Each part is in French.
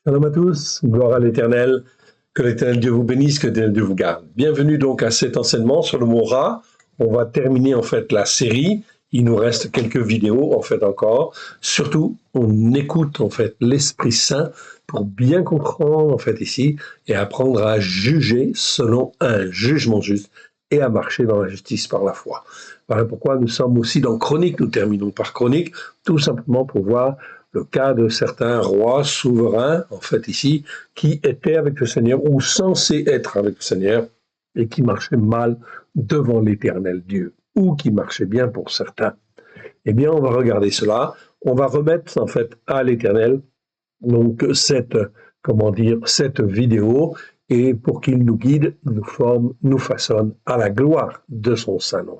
Shalom à tous, gloire à l'Éternel, que l'Éternel Dieu vous bénisse, que l'Éternel Dieu vous garde. Bienvenue donc à cet enseignement sur le mot Ra. On va terminer en fait la série. Il nous reste quelques vidéos en fait encore. Surtout, on écoute en fait l'Esprit Saint pour bien comprendre en fait ici et apprendre à juger selon un jugement juste et à marcher dans la justice par la foi. Voilà pourquoi nous sommes aussi dans Chronique. Nous terminons par Chronique, tout simplement pour voir le cas de certains rois souverains, en fait ici, qui étaient avec le Seigneur ou censés être avec le Seigneur et qui marchaient mal devant l'Éternel Dieu, ou qui marchaient bien pour certains. Eh bien, on va regarder cela. On va remettre en fait à l'Éternel donc cette vidéo, et pour qu'il nous guide, nous forme, nous façonne à la gloire de son saint nom.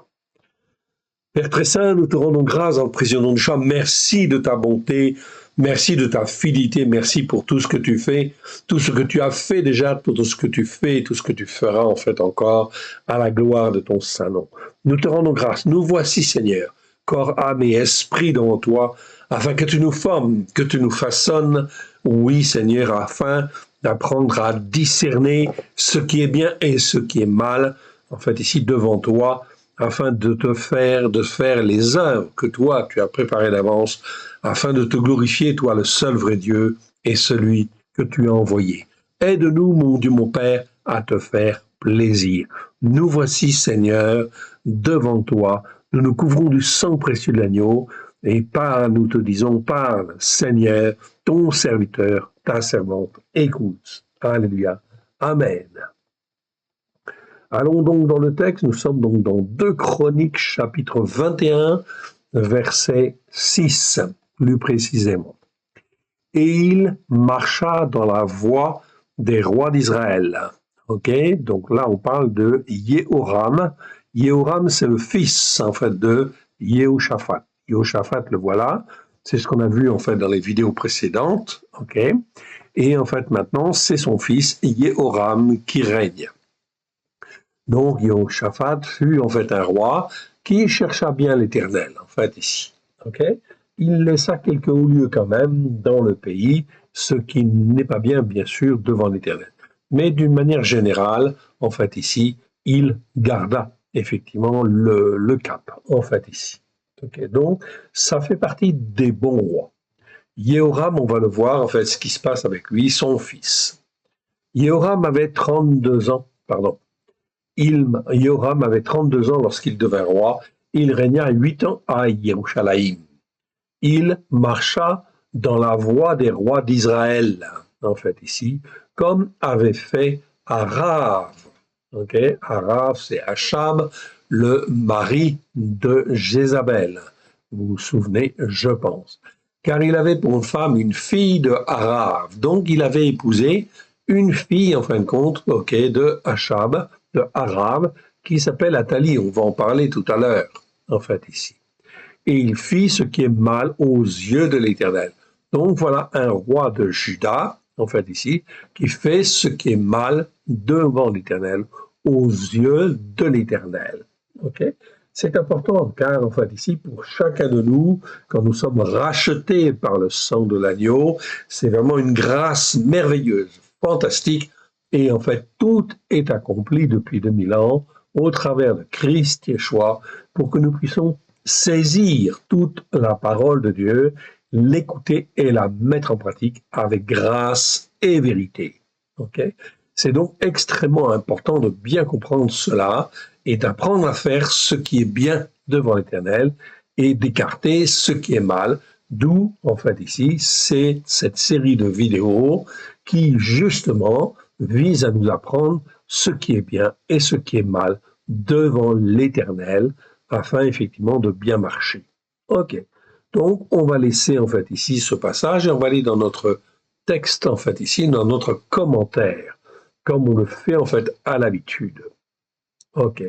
Père très saint, nous te rendons grâce dans le précieux nom de Yeshua. Merci de ta bonté, merci de ta fidélité, merci pour tout ce que tu fais, tout ce que tu as fait déjà, tout ce que tu fais et tout ce que tu feras en fait encore à la gloire de ton saint nom. Nous te rendons grâce. Nous voici, Seigneur, corps, âme et esprit devant toi, afin que tu nous formes, que tu nous façonnes, oui, Seigneur, afin d'apprendre à discerner ce qui est bien et ce qui est mal, en fait, ici devant toi, afin de faire les œuvres que toi, tu as préparées d'avance, afin de te glorifier, toi, le seul vrai Dieu et celui que tu as envoyé. Aide-nous, mon Dieu, mon Père, à te faire plaisir. Nous voici, Seigneur, devant toi. Nous nous couvrons du sang précieux de l'agneau et parle, nous te disons, parle, Seigneur, ton serviteur, ta servante, écoute. Alléluia. Amen. Allons donc dans le texte, nous sommes donc dans 2 Chroniques, chapitre 21, verset 6, plus précisément. Et il marcha dans la voie des rois d'Israël. Ok, donc là on parle de Yehoram. Yehoram, c'est le fils en fait de Yehoshaphat. Yehoshaphat, le voilà. C'est ce qu'on a vu en fait dans les vidéos précédentes. Ok, et en fait maintenant c'est son fils Yehoram qui règne. Donc, Yehoshaphat fut en fait un roi qui chercha bien l'Éternel, en fait, ici. Okay? Il laissa quelques hauts lieux quand même dans le pays, ce qui n'est pas bien, bien sûr, devant l'Éternel. Mais d'une manière générale, en fait, ici, il garda effectivement le cap, en fait, ici. Okay? Donc, ça fait partie des bons rois. Yehoram, on va le voir, en fait, ce qui se passe avec lui, son fils. Yehoram avait 32 ans, pardon. Yehoram avait 32 ans lorsqu'il devint roi. Il régna 8 ans à Yerushalayim. Il marcha dans la voie des rois d'Israël, en fait ici, comme avait fait Arav. Okay? Arav, c'est Achab, le mari de Jézabel. Vous vous souvenez, je pense. Car il avait pour femme une fille de Arav. Donc il avait épousé une fille, en fin de compte, de Achab, de Arav, qui s'appelle Athalie. On va en parler tout à l'heure, en fait, ici. Et il fit ce qui est mal aux yeux de l'Éternel. Donc voilà un roi de Juda, en fait, ici, qui fait ce qui est mal devant l'Éternel, aux yeux de l'Éternel. Okay? C'est important, car, en fait, ici, pour chacun de nous, quand nous sommes rachetés par le sang de l'agneau, c'est vraiment une grâce merveilleuse, fantastique. Et en fait, tout est accompli depuis 2000 ans au travers de Christ Yeshua pour que nous puissions saisir toute la parole de Dieu, l'écouter et la mettre en pratique avec grâce et vérité. Okay? C'est donc extrêmement important de bien comprendre cela et d'apprendre à faire ce qui est bien devant l'Éternel et d'écarter ce qui est mal. D'où, en fait, ici, c'est cette série de vidéos qui, justement, vise à nous apprendre ce qui est bien et ce qui est mal devant l'Éternel, afin effectivement de bien marcher. Ok, donc on va laisser en fait ici ce passage et on va aller dans notre texte en fait ici, dans notre commentaire, comme on le fait en fait à l'habitude. Ok,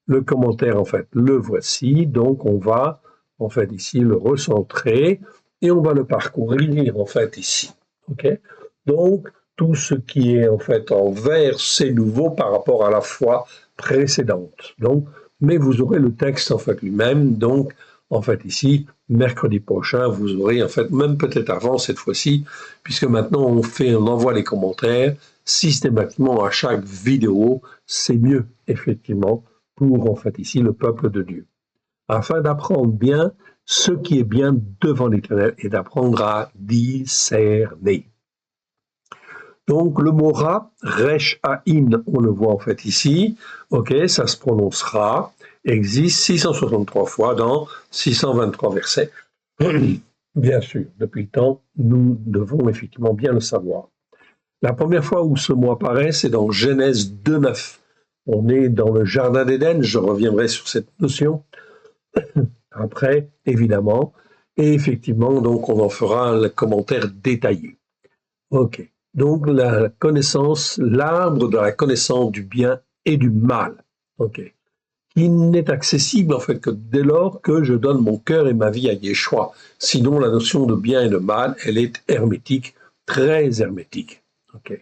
le commentaire en fait le voici, donc on va en fait ici le recentrer et on va le parcourir en fait ici. Ok, donc tout ce qui est en fait en vert, c'est nouveau par rapport à la fois précédente. Donc, mais vous aurez le texte en fait lui-même, donc en fait ici, mercredi prochain, vous aurez, en fait, même peut-être avant cette fois-ci, puisque maintenant on envoie les commentaires systématiquement à chaque vidéo, c'est mieux, effectivement, pour, en fait, ici, le peuple de Dieu. Afin d'apprendre bien ce qui est bien devant l'Éternel et d'apprendre à discerner. Donc, le mot ra, resh haïn, on le voit en fait ici, ok, ça se prononcera, existe 663 fois dans 623 versets. Bien sûr, depuis le temps, nous devons effectivement bien le savoir. La première fois où ce mot apparaît, c'est dans Genèse 2,9. On est dans le jardin d'Éden, je reviendrai sur cette notion après, évidemment, et effectivement, donc on en fera un commentaire détaillé. Ok. Donc, la connaissance, l'arbre de la connaissance du bien et du mal, ok, qui n'est accessible en fait que dès lors que je donne mon cœur et ma vie à Yeshua. Sinon, la notion de bien et de mal, elle est hermétique, très hermétique. Ok.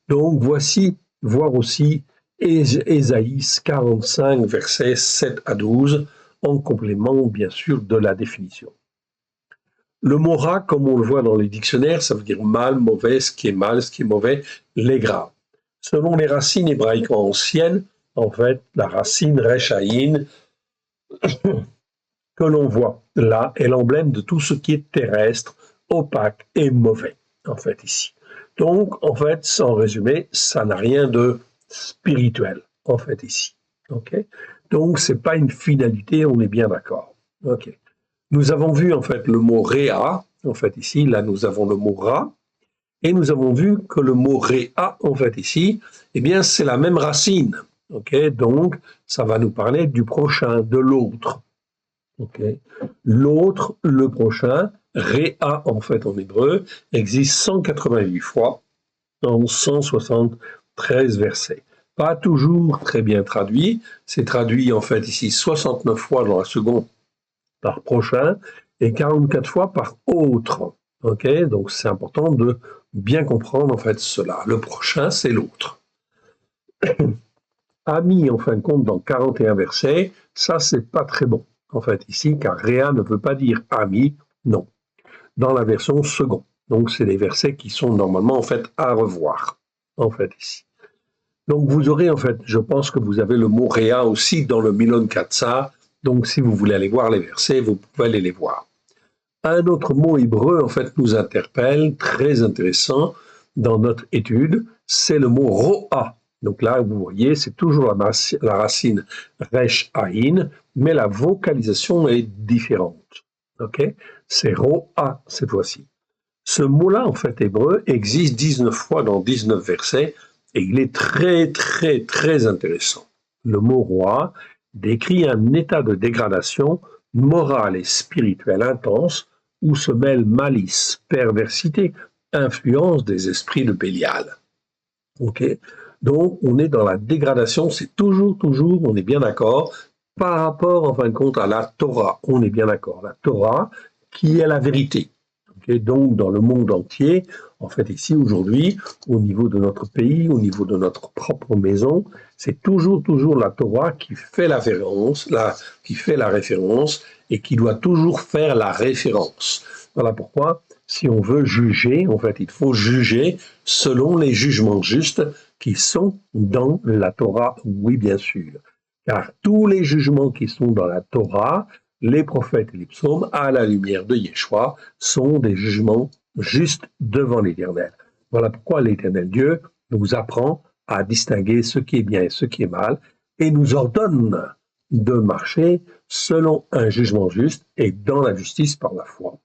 Donc, voici, voir aussi Ésaïe 45, versets 7 à 12, en complément, bien sûr, de la définition. Le mot ra, comme on le voit dans les dictionnaires, ça veut dire mal, mauvais, ce qui est mal, ce qui est mauvais, les gras. Selon les racines hébraïques anciennes, en fait, la racine rechaïn que l'on voit là est l'emblème de tout ce qui est terrestre, opaque et mauvais, en fait, ici. Donc, en fait, sans résumé, ça n'a rien de spirituel, en fait, ici. Okay. Donc, c'est pas une finalité, on est bien d'accord. Ok. Nous avons vu en fait le mot réa, en fait ici, là nous avons le mot ra, et nous avons vu que le mot réa, en fait ici, eh bien c'est la même racine. Okay, donc ça va nous parler du prochain, de l'autre. Okay. L'autre, le prochain, réa en fait en hébreu, existe 188 fois dans 173 versets. Pas toujours très bien traduit, c'est traduit en fait ici 69 fois dans la seconde par prochain et 44 fois par autre. Ok, donc c'est important de bien comprendre en fait cela. Le prochain, c'est l'autre. Ami, en fin de compte, dans 41 versets, ça c'est pas très bon en fait ici, car réa ne veut pas dire ami, non. Dans la version second. Donc c'est les versets qui sont normalement en fait à revoir en fait ici. Donc vous aurez en fait, je pense que vous avez le mot réa aussi dans le Milon Katsar. Donc, si vous voulez aller voir les versets, vous pouvez aller les voir. Un autre mot hébreu, en fait, nous interpelle, très intéressant dans notre étude, c'est le mot ro'a. Donc là, vous voyez, c'est toujours la racine resh aïn, mais la vocalisation est différente. Ok? C'est ro'a cette fois-ci. Ce mot-là, en fait, hébreu, existe 19 fois dans 19 versets et il est très, très, très intéressant. Le mot roi décrit un état de dégradation morale et spirituelle intense où se mêlent malice, perversité, influence des esprits de Bélial. Ok, donc on est dans la dégradation, c'est toujours, on est bien d'accord, par rapport en fin de compte à la Torah, on est bien d'accord, la Torah qui est la vérité. Okay, donc dans le monde entier, en fait ici aujourd'hui, au niveau de notre pays, au niveau de notre propre maison, c'est toujours la Torah qui fait la référence et qui doit toujours faire la référence. Voilà pourquoi, si on veut juger, en fait, il faut juger selon les jugements justes qui sont dans la Torah, oui bien sûr. Car tous les jugements qui sont dans la Torah, les prophètes et les psaumes, à la lumière de Yeshua, sont des jugements justes devant l'Éternel. Voilà pourquoi l'Éternel Dieu nous apprend à distinguer ce qui est bien et ce qui est mal, et nous ordonne de marcher selon un jugement juste et dans la justice par la foi.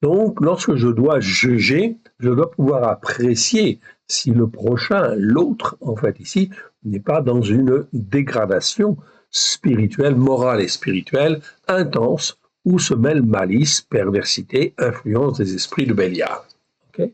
Donc, lorsque je dois juger, je dois pouvoir apprécier si le prochain, l'autre, en fait ici, n'est pas dans une dégradation spirituelle, morale et spirituelle intense, où se mêlent malice, perversité, influence des esprits de Bélial. Okay?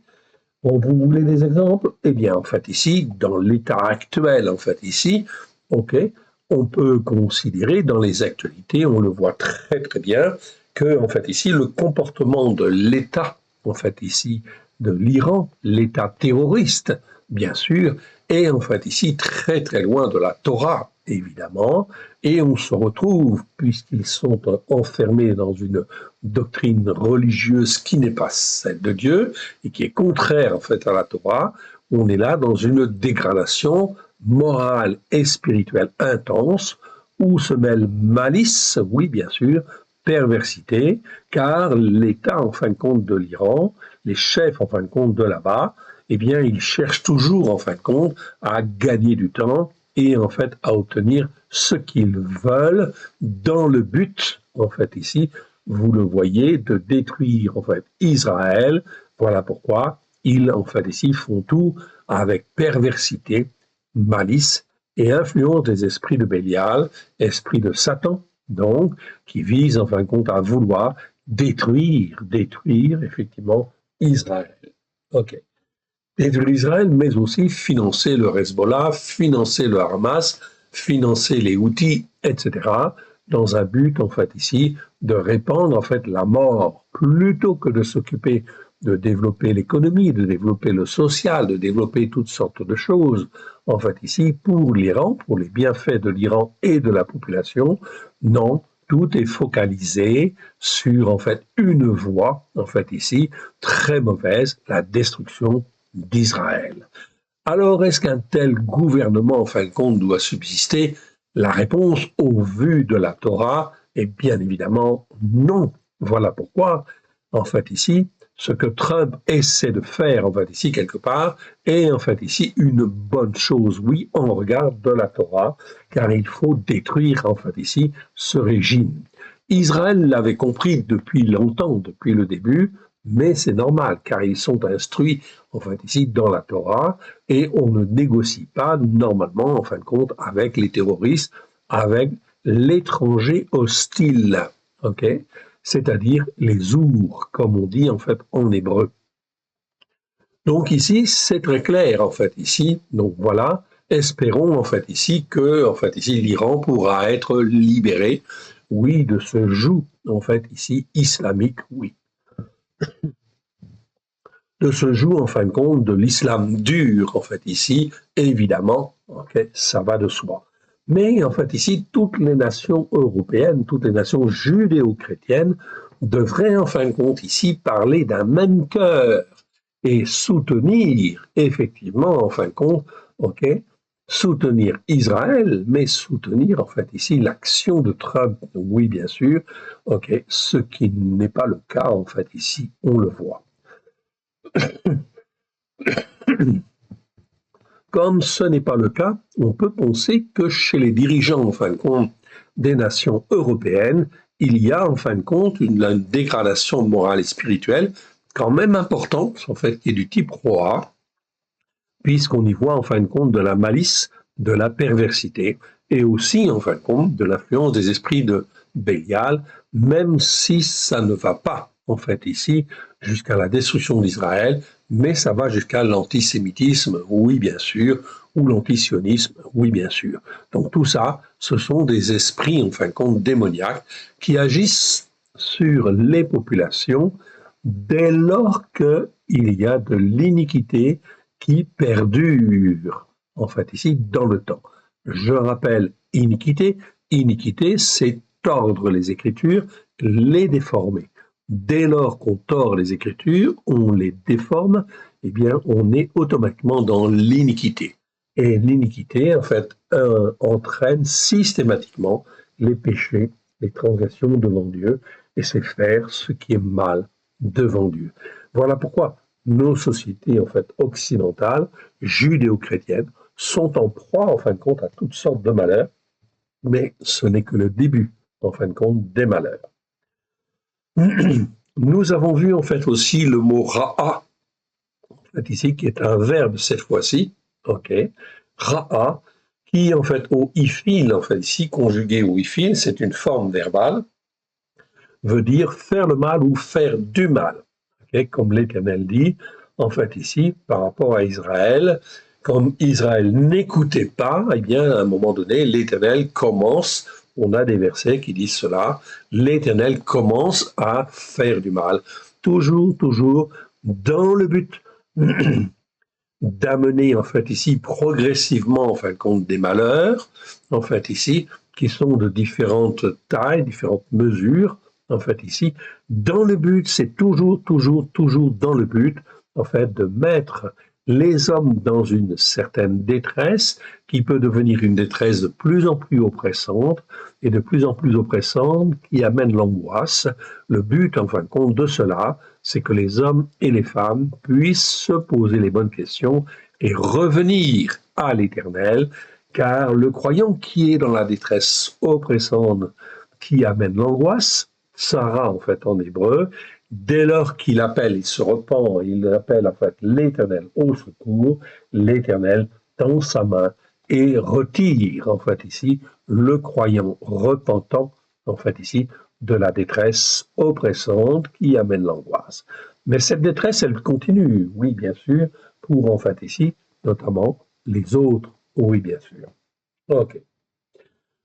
Bon, vous voulez des exemples? Eh bien, en fait, ici, dans l'état actuel, en fait, ici, okay, on peut considérer dans les actualités, on le voit très très bien, que, en fait, ici, le comportement de l'État, en fait, ici, de l'Iran, l'État terroriste, bien sûr, est, en fait, ici, très très loin de la Torah, évidemment, et on se retrouve, puisqu'ils sont enfermés dans une doctrine religieuse qui n'est pas celle de Dieu et qui est contraire en fait à la Torah, on est là dans une dégradation morale et spirituelle intense où se mêle malice, oui bien sûr, perversité, car l'État en fin de compte de l'Iran, les chefs en fin de compte de là-bas, eh bien ils cherchent toujours en fin de compte à gagner du temps et en fait à obtenir ce qu'ils veulent dans le but, en fait ici, vous le voyez, de détruire en fait Israël. Voilà pourquoi ils en fait ici font tout avec perversité, malice et influence des esprits de Bélial, esprits de Satan, donc, qui visent en fin de compte à vouloir détruire effectivement Israël. Ok. Détruire Israël, mais aussi financer le Hezbollah, financer le Hamas, financer les Houthis, etc., dans un but, en fait, ici, de répandre, en fait, la mort, plutôt que de s'occuper de développer l'économie, de développer le social, de développer toutes sortes de choses, en fait, ici, pour l'Iran, pour les bienfaits de l'Iran et de la population. Non, tout est focalisé sur, en fait, une voie, en fait, ici, très mauvaise, la destruction d'Israël. Alors, est-ce qu'un tel gouvernement, en fin de compte, doit subsister? La réponse, au vu de la Torah, est bien évidemment non. Voilà pourquoi, en fait, ici, ce que Trump essaie de faire, en fait, ici, quelque part, est, en fait, ici, une bonne chose, oui, en regard de la Torah, car il faut détruire, en fait, ici, ce régime. Israël l'avait compris depuis longtemps, depuis le début, mais c'est normal, car ils sont instruits, en fait, ici, dans la Torah, et on ne négocie pas, normalement, en fin de compte, avec les terroristes, avec l'étranger hostile, ok? C'est-à-dire les ours, comme on dit, en fait, en hébreu. Donc ici, c'est très clair, en fait, ici, donc voilà, espérons, en fait, ici, que, en fait, ici, l'Iran pourra être libéré, oui, de ce joug, en fait, ici, islamique, oui. De ce joug, en fin de compte, de l'islam dur, en fait, ici, évidemment, ok, ça va de soi. Mais, en fait, ici, toutes les nations européennes, toutes les nations judéo-chrétiennes devraient, en fin de compte, ici, parler d'un même cœur et soutenir, effectivement, en fin de compte, ok, soutenir Israël, mais soutenir, en fait, ici, l'action de Trump, oui, bien sûr, ok, ce qui n'est pas le cas, en fait, ici, on le voit. Comme ce n'est pas le cas, on peut penser que chez les dirigeants, en fin de compte, des nations européennes, il y a, en fin de compte, une dégradation morale et spirituelle quand même importante, en fait, qui est du type roi, puisqu'on y voit, en fin de compte, de la malice, de la perversité, et aussi, en fin de compte, de l'influence des esprits de Bélial, même si ça ne va pas, en fait, ici, jusqu'à la destruction d'Israël, mais ça va jusqu'à l'antisémitisme, oui, bien sûr, ou l'antisionisme, oui, bien sûr. Donc tout ça, ce sont des esprits, en fin de compte, démoniaques, qui agissent sur les populations dès lors qu'il y a de l'iniquité qui perdure, en fait, ici, dans le temps. Je rappelle iniquité. Iniquité, c'est tordre les Écritures, les déformer. Dès lors qu'on tord les Écritures, on les déforme, eh bien, on est automatiquement dans l'iniquité. Et l'iniquité, en fait, entraîne systématiquement les péchés, les transgressions devant Dieu, et c'est faire ce qui est mal devant Dieu. Voilà pourquoi nos sociétés, en fait, occidentales, judéo-chrétiennes, sont en proie, en fin de compte, à toutes sortes de malheurs, mais ce n'est que le début, en fin de compte, des malheurs. Nous avons vu, en fait, aussi le mot ra'a, en fait, ici, qui est un verbe cette fois-ci, ok, ra'a, qui, en fait, au ifil, en fait, ici, conjugué au ifil, c'est une forme verbale, veut dire faire le mal ou faire du mal. Okay, comme l'Éternel dit, en fait ici, par rapport à Israël, comme Israël n'écoutait pas, eh bien, à un moment donné, l'Éternel commence, on a des versets qui disent cela, l'Éternel commence à faire du mal. Toujours, toujours, dans le but d'amener, en fait, ici, progressivement, en fin de compte, des malheurs, en fait, ici, qui sont de différentes tailles, différentes mesures, en fait, ici, dans le but, c'est toujours dans le but, en fait, de mettre les hommes dans une certaine détresse qui peut devenir une détresse de plus en plus oppressante et de plus en plus oppressante qui amène l'angoisse. Le but, en fin de compte, de cela, c'est que les hommes et les femmes puissent se poser les bonnes questions et revenir à l'Éternel, car le croyant qui est dans la détresse oppressante qui amène l'angoisse, Sarah en fait en hébreu, dès lors qu'il appelle, il se repent, il appelle en fait l'Éternel au secours, l'Éternel tend sa main et retire en fait ici le croyant repentant en fait ici de la détresse oppressante qui amène l'angoisse. Mais cette détresse, elle continue, oui bien sûr, pour en fait ici, notamment les autres, oui bien sûr. Ok.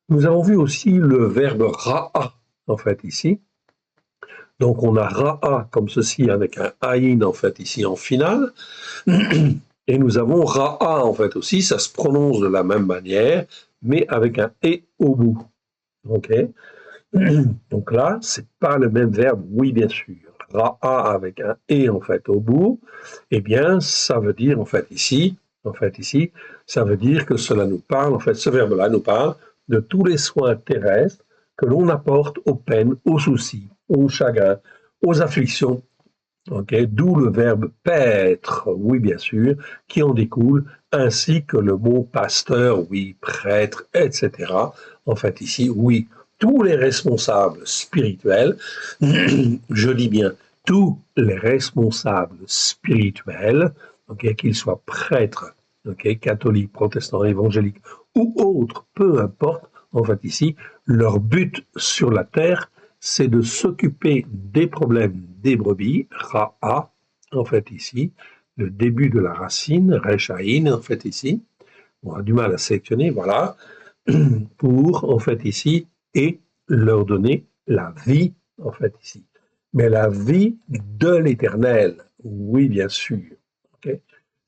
Nous avons vu aussi le verbe ra'a, en fait, ici. Donc, on a ra'a comme ceci avec un aïn, en fait, ici en finale. Et nous avons ra'a, en fait, aussi. Ça se prononce de la même manière, mais avec un et au bout. OK. Donc là, c'est pas le même verbe, oui, bien sûr. Ra'a avec un et, en fait, au bout. Eh bien, ça veut dire, en fait, ici, ça veut dire que cela nous parle, en fait, ce verbe-là nous parle de tous les soins terrestres que l'on apporte aux peines, aux soucis, aux chagrins, aux afflictions. Okay, d'où le verbe paître, oui bien sûr, qui en découle, ainsi que le mot pasteur, oui, prêtre, etc. En fait ici, oui, tous les responsables spirituels, je dis bien tous les responsables spirituels, okay, qu'ils soient prêtres, okay, catholiques, protestants, évangéliques ou autres, peu importe, en fait ici, leur but sur la terre, c'est de s'occuper des problèmes des brebis, ra'a, en fait ici, le début de la racine, rechaïn, en fait ici, on a du mal à sélectionner, voilà, pour, en fait ici, et leur donner la vie, en fait ici. Mais la vie de l'éternel, oui, bien sûr. Okay.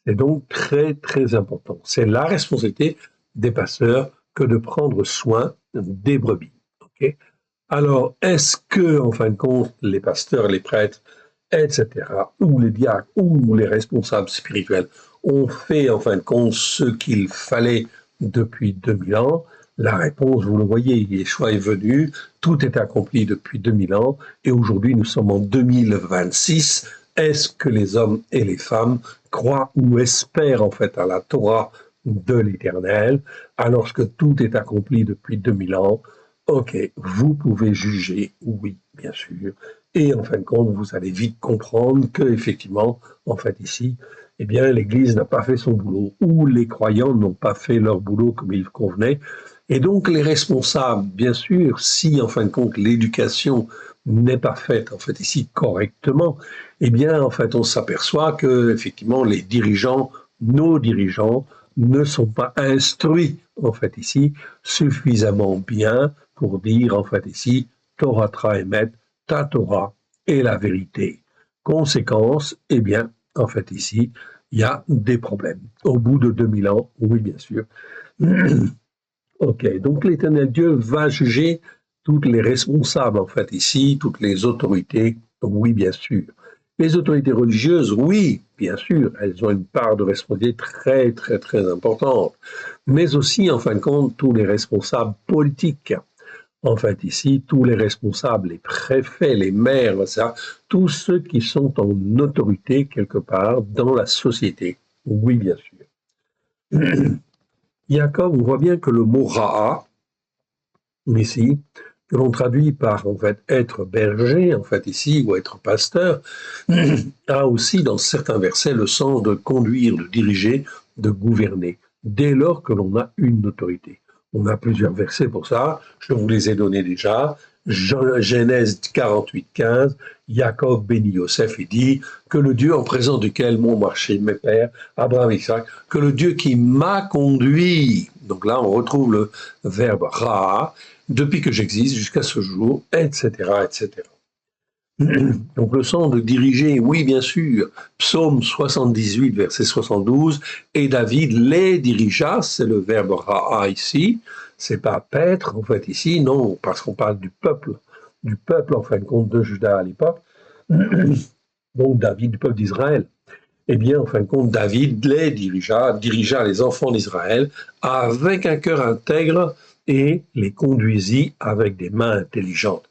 C'est donc très, très important. C'est la responsabilité des pasteurs que de prendre soin des brebis. Okay. Alors, est-ce que, en fin de compte, les pasteurs, les prêtres, etc., ou les diacres, ou les responsables spirituels ont fait, en fin de compte, ce qu'il fallait depuis 2000 ans? La réponse, vous le voyez, Yeshua est venu, tout est accompli depuis 2000 ans, et aujourd'hui nous sommes en 2026. Est-ce que les hommes et les femmes croient ou espèrent en fait à la Torah de l'Éternel, alors que tout est accompli depuis 2000 ans? Ok, vous pouvez juger, oui, bien sûr. Et en fin de compte, vous allez vite comprendre que, effectivement, en fait, ici, eh bien, l'Église n'a pas fait son boulot, ou les croyants n'ont pas fait leur boulot comme il convenait. Et donc, les responsables, bien sûr, si, en fin de compte, l'éducation n'est pas faite, en fait, ici, correctement, eh bien, en fait, on s'aperçoit que, effectivement, les dirigeants, nos dirigeants, ne sont pas instruits, en fait, ici, suffisamment bien pour dire, en fait, ici, Torah Emet, ta Torah est la vérité. Conséquence, eh bien, en fait, ici, il y a des problèmes. Au bout de 2000 ans, oui, bien sûr. Ok, donc l'Éternel Dieu va juger toutes les responsables, en fait, ici, toutes les autorités, oui, bien sûr. Les autorités religieuses, oui, bien sûr, elles ont une part de responsabilité très, très, très importante. Mais aussi, en fin de compte, tous les responsables politiques. En fait, ici, tous les responsables, les préfets, les maires, etc., tous ceux qui sont en autorité quelque part dans la société. Oui, bien sûr. Jacob, on voit bien que le mot ra'a, ici, que l'on traduit par, en fait, être berger, en fait, ici, ou être pasteur, a aussi, dans certains versets, le sens de conduire, de diriger, de gouverner, dès lors que l'on a une autorité. On a plusieurs versets pour ça, je vous les ai donnés déjà. Genèse 48, 15, Jacob bénit Yosef et dit que le Dieu en présence duquel m'ont marché mes pères, Abraham et Isaac, que le Dieu qui m'a conduit, donc là on retrouve le verbe ra, depuis que j'existe jusqu'à ce jour, etc., etc. Donc le sens de diriger, oui bien sûr, psaume 78, verset 72, et David les dirigea, c'est le verbe ra'a ici, c'est pas paître en fait ici, non, parce qu'on parle du peuple, du peuple, en fin de compte, de Juda à l'époque, donc David, du peuple d'Israël. Eh bien, en fin de compte, David les dirigea les enfants d'Israël avec un cœur intègre et les conduisit avec des mains intelligentes.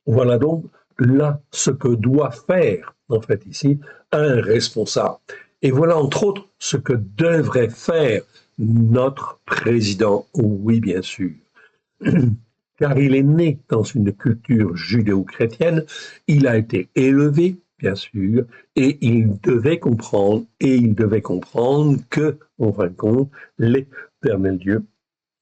Voilà donc là ce que doit faire, en fait, ici, un responsable. Et voilà, entre autres, ce que devrait faire notre président, oui, bien sûr. Car il est né dans une culture judéo-chrétienne, il a été élevé, bien sûr, et il devait comprendre que, en fin de compte, l'Éternel Dieu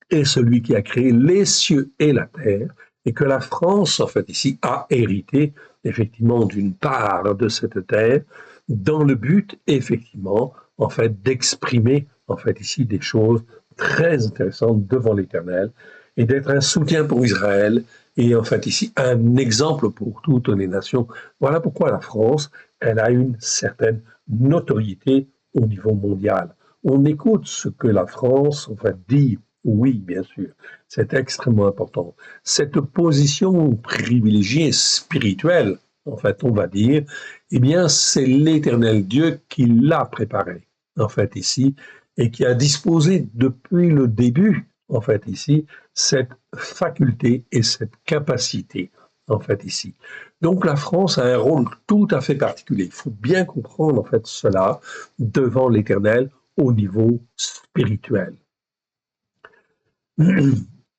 est celui qui a créé les cieux et la terre, et que la France, en fait, ici, a hérité, effectivement, d'une part de cette terre, dans le but, effectivement, en fait, d'exprimer, en fait, ici, des choses très intéressantes devant l'Éternel, et d'être un soutien pour Israël, et en fait, ici, un exemple pour toutes les nations. Voilà pourquoi la France, elle a une certaine notoriété au niveau mondial. On écoute ce que la France, en fait, dit. Oui, bien sûr, c'est extrêmement important. Cette position privilégiée spirituelle, en fait, on va dire, eh bien, c'est l'Éternel Dieu qui l'a préparée, en fait, ici, et qui a disposé depuis le début, en fait, ici, cette faculté et cette capacité, en fait, ici. Donc, la France a un rôle tout à fait particulier. Il faut bien comprendre, en fait, cela devant l'Éternel au niveau spirituel.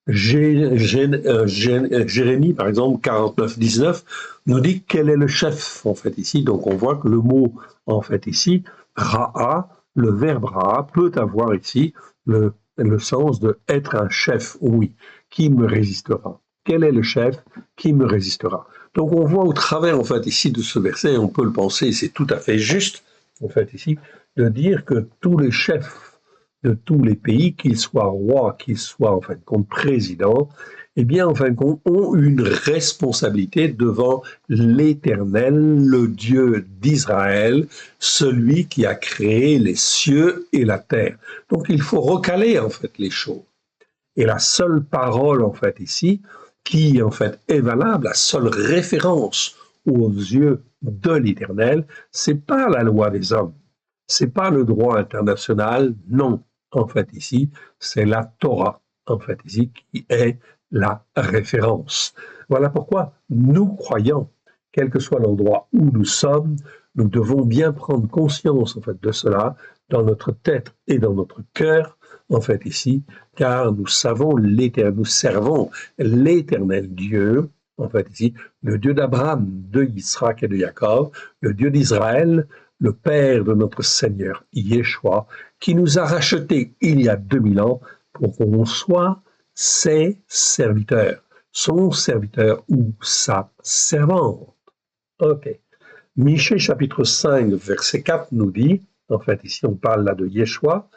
Jérémie, par exemple, 49-19, nous dit quel est le chef, en fait, ici. Donc, on voit que le mot, en fait, ici, Ra'a, le verbe Ra'a, peut avoir ici le sens de être un chef, oui. Qui me résistera? Quel est le chef qui me résistera? Donc, on voit au travers, en fait, ici, de ce verset, on peut le penser, c'est tout à fait juste, en fait, ici, de dire que tous les chefs de tous les pays, qu'ils soient rois, qu'ils soient en fin de compte présidents, eh bien, en fin de compte, ont une responsabilité devant l'Éternel, le Dieu d'Israël, celui qui a créé les cieux et la terre. Donc, il faut recaler, en fait, les choses. Et la seule parole, en fait, ici, qui, en fait, est valable, la seule référence aux yeux de l'Éternel, c'est pas la loi des hommes. C'est pas le droit international, non. En fait, ici, c'est la Torah, en fait, ici, qui est la référence. Voilà pourquoi nous croyons, quel que soit l'endroit où nous sommes, nous devons bien prendre conscience, en fait, de cela dans notre tête et dans notre cœur, en fait, ici, car nous servons l'éternel Dieu, en fait, ici, le Dieu d'Abraham, de Isaac et de Jacob, le Dieu d'Israël, le Père de notre Seigneur Yeshua, qui nous a rachetés il y a 2000 ans pour qu'on soit ses serviteurs, son serviteur ou sa servante. Ok. Michée chapitre 5, verset 4 nous dit, en fait ici on parle là de Yeshua,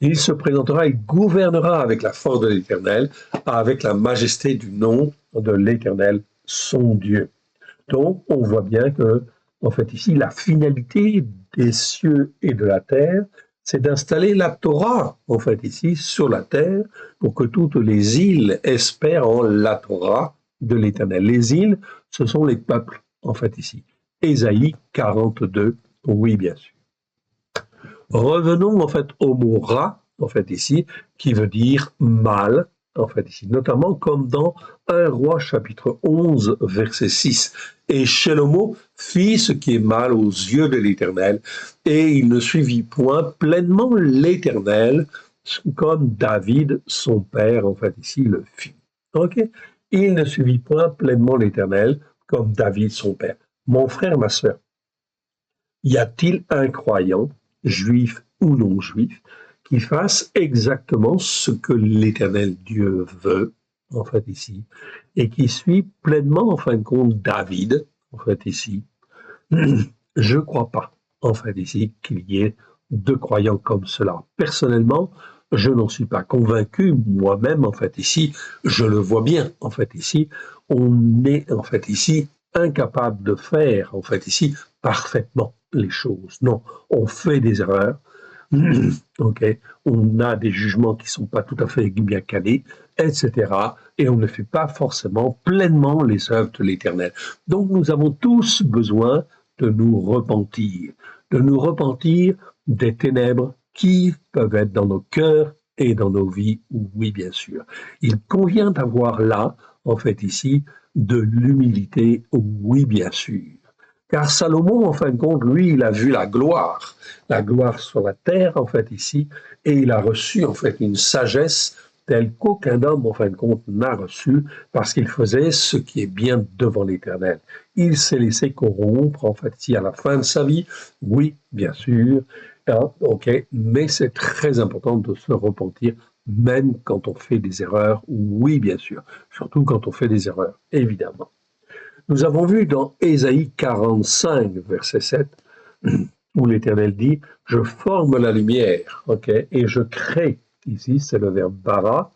il se présentera et gouvernera avec la force de l'Éternel, avec la majesté du nom de l'Éternel, son Dieu. Donc, on voit bien que, en fait, ici, la finalité des cieux et de la terre, c'est d'installer la Torah, en fait, ici, sur la terre, pour que toutes les îles espèrent en la Torah de l'Éternel. Les îles, ce sont les peuples, en fait, ici. Ésaïe 42, oui, bien sûr. Revenons, en fait, au mot Ra, en fait, ici, qui veut dire mal, en fait, ici, notamment comme dans 1 Roi chapitre 11, verset 6. Et Shelomo fit ce qui est mal aux yeux de l'Éternel, et il ne suivit point pleinement l'Éternel, comme David, son père, en fait, ici, le fit. Ok? Il ne suivit point pleinement l'Éternel, comme David, son père. Mon frère, ma sœur, y a-t-il un croyant, juif ou non juif, qui fasse exactement ce que l'Éternel Dieu veut, en fait, ici, et qui suit pleinement, en fin de compte, David, en fait, ici? Je ne crois pas, en fait, ici, qu'il y ait de croyants comme cela. Personnellement, je n'en suis pas convaincu. Moi-même, en fait, ici, je le vois bien, en fait, ici, on est, en fait, ici, incapable de faire, en fait, ici, parfaitement les choses. Non, on fait des erreurs. Ok, on a des jugements qui sont pas tout à fait bien calés, etc. Et on ne fait pas forcément pleinement les œuvres de l'Éternel. Donc nous avons tous besoin de nous repentir des ténèbres qui peuvent être dans nos cœurs et dans nos vies, oui bien sûr. Il convient d'avoir là, en fait ici, de l'humilité, oui bien sûr. Car Salomon, en fin de compte, lui, il a vu la gloire sur la terre, en fait, ici, et il a reçu, en fait, une sagesse telle qu'aucun homme, en fin de compte, n'a reçu, parce qu'il faisait ce qui est bien devant l'Éternel. Il s'est laissé corrompre, en fait, ici, à la fin de sa vie, oui, bien sûr, hein, ok, mais c'est très important de se repentir, même quand on fait des erreurs, oui, bien sûr, surtout quand on fait des erreurs, évidemment. Nous avons vu dans Ésaïe 45, verset 7, où l'Éternel dit, je forme la lumière, ok, et je crée. Ici, c'est le verbe bara.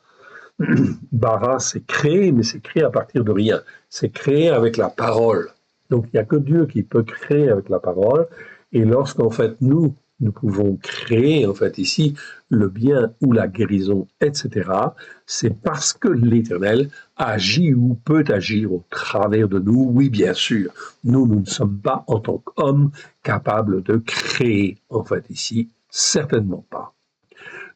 Bara, c'est créer, mais c'est créer à partir de rien. C'est créer avec la parole. Donc, il n'y a que Dieu qui peut créer avec la parole. Et lorsqu'en fait, nous pouvons créer, en fait, ici, le bien ou la guérison, etc., c'est parce que l'Éternel agit ou peut agir au travers de nous. Oui, bien sûr, nous ne sommes pas, en tant qu'hommes, capables de créer, en fait, ici, certainement pas.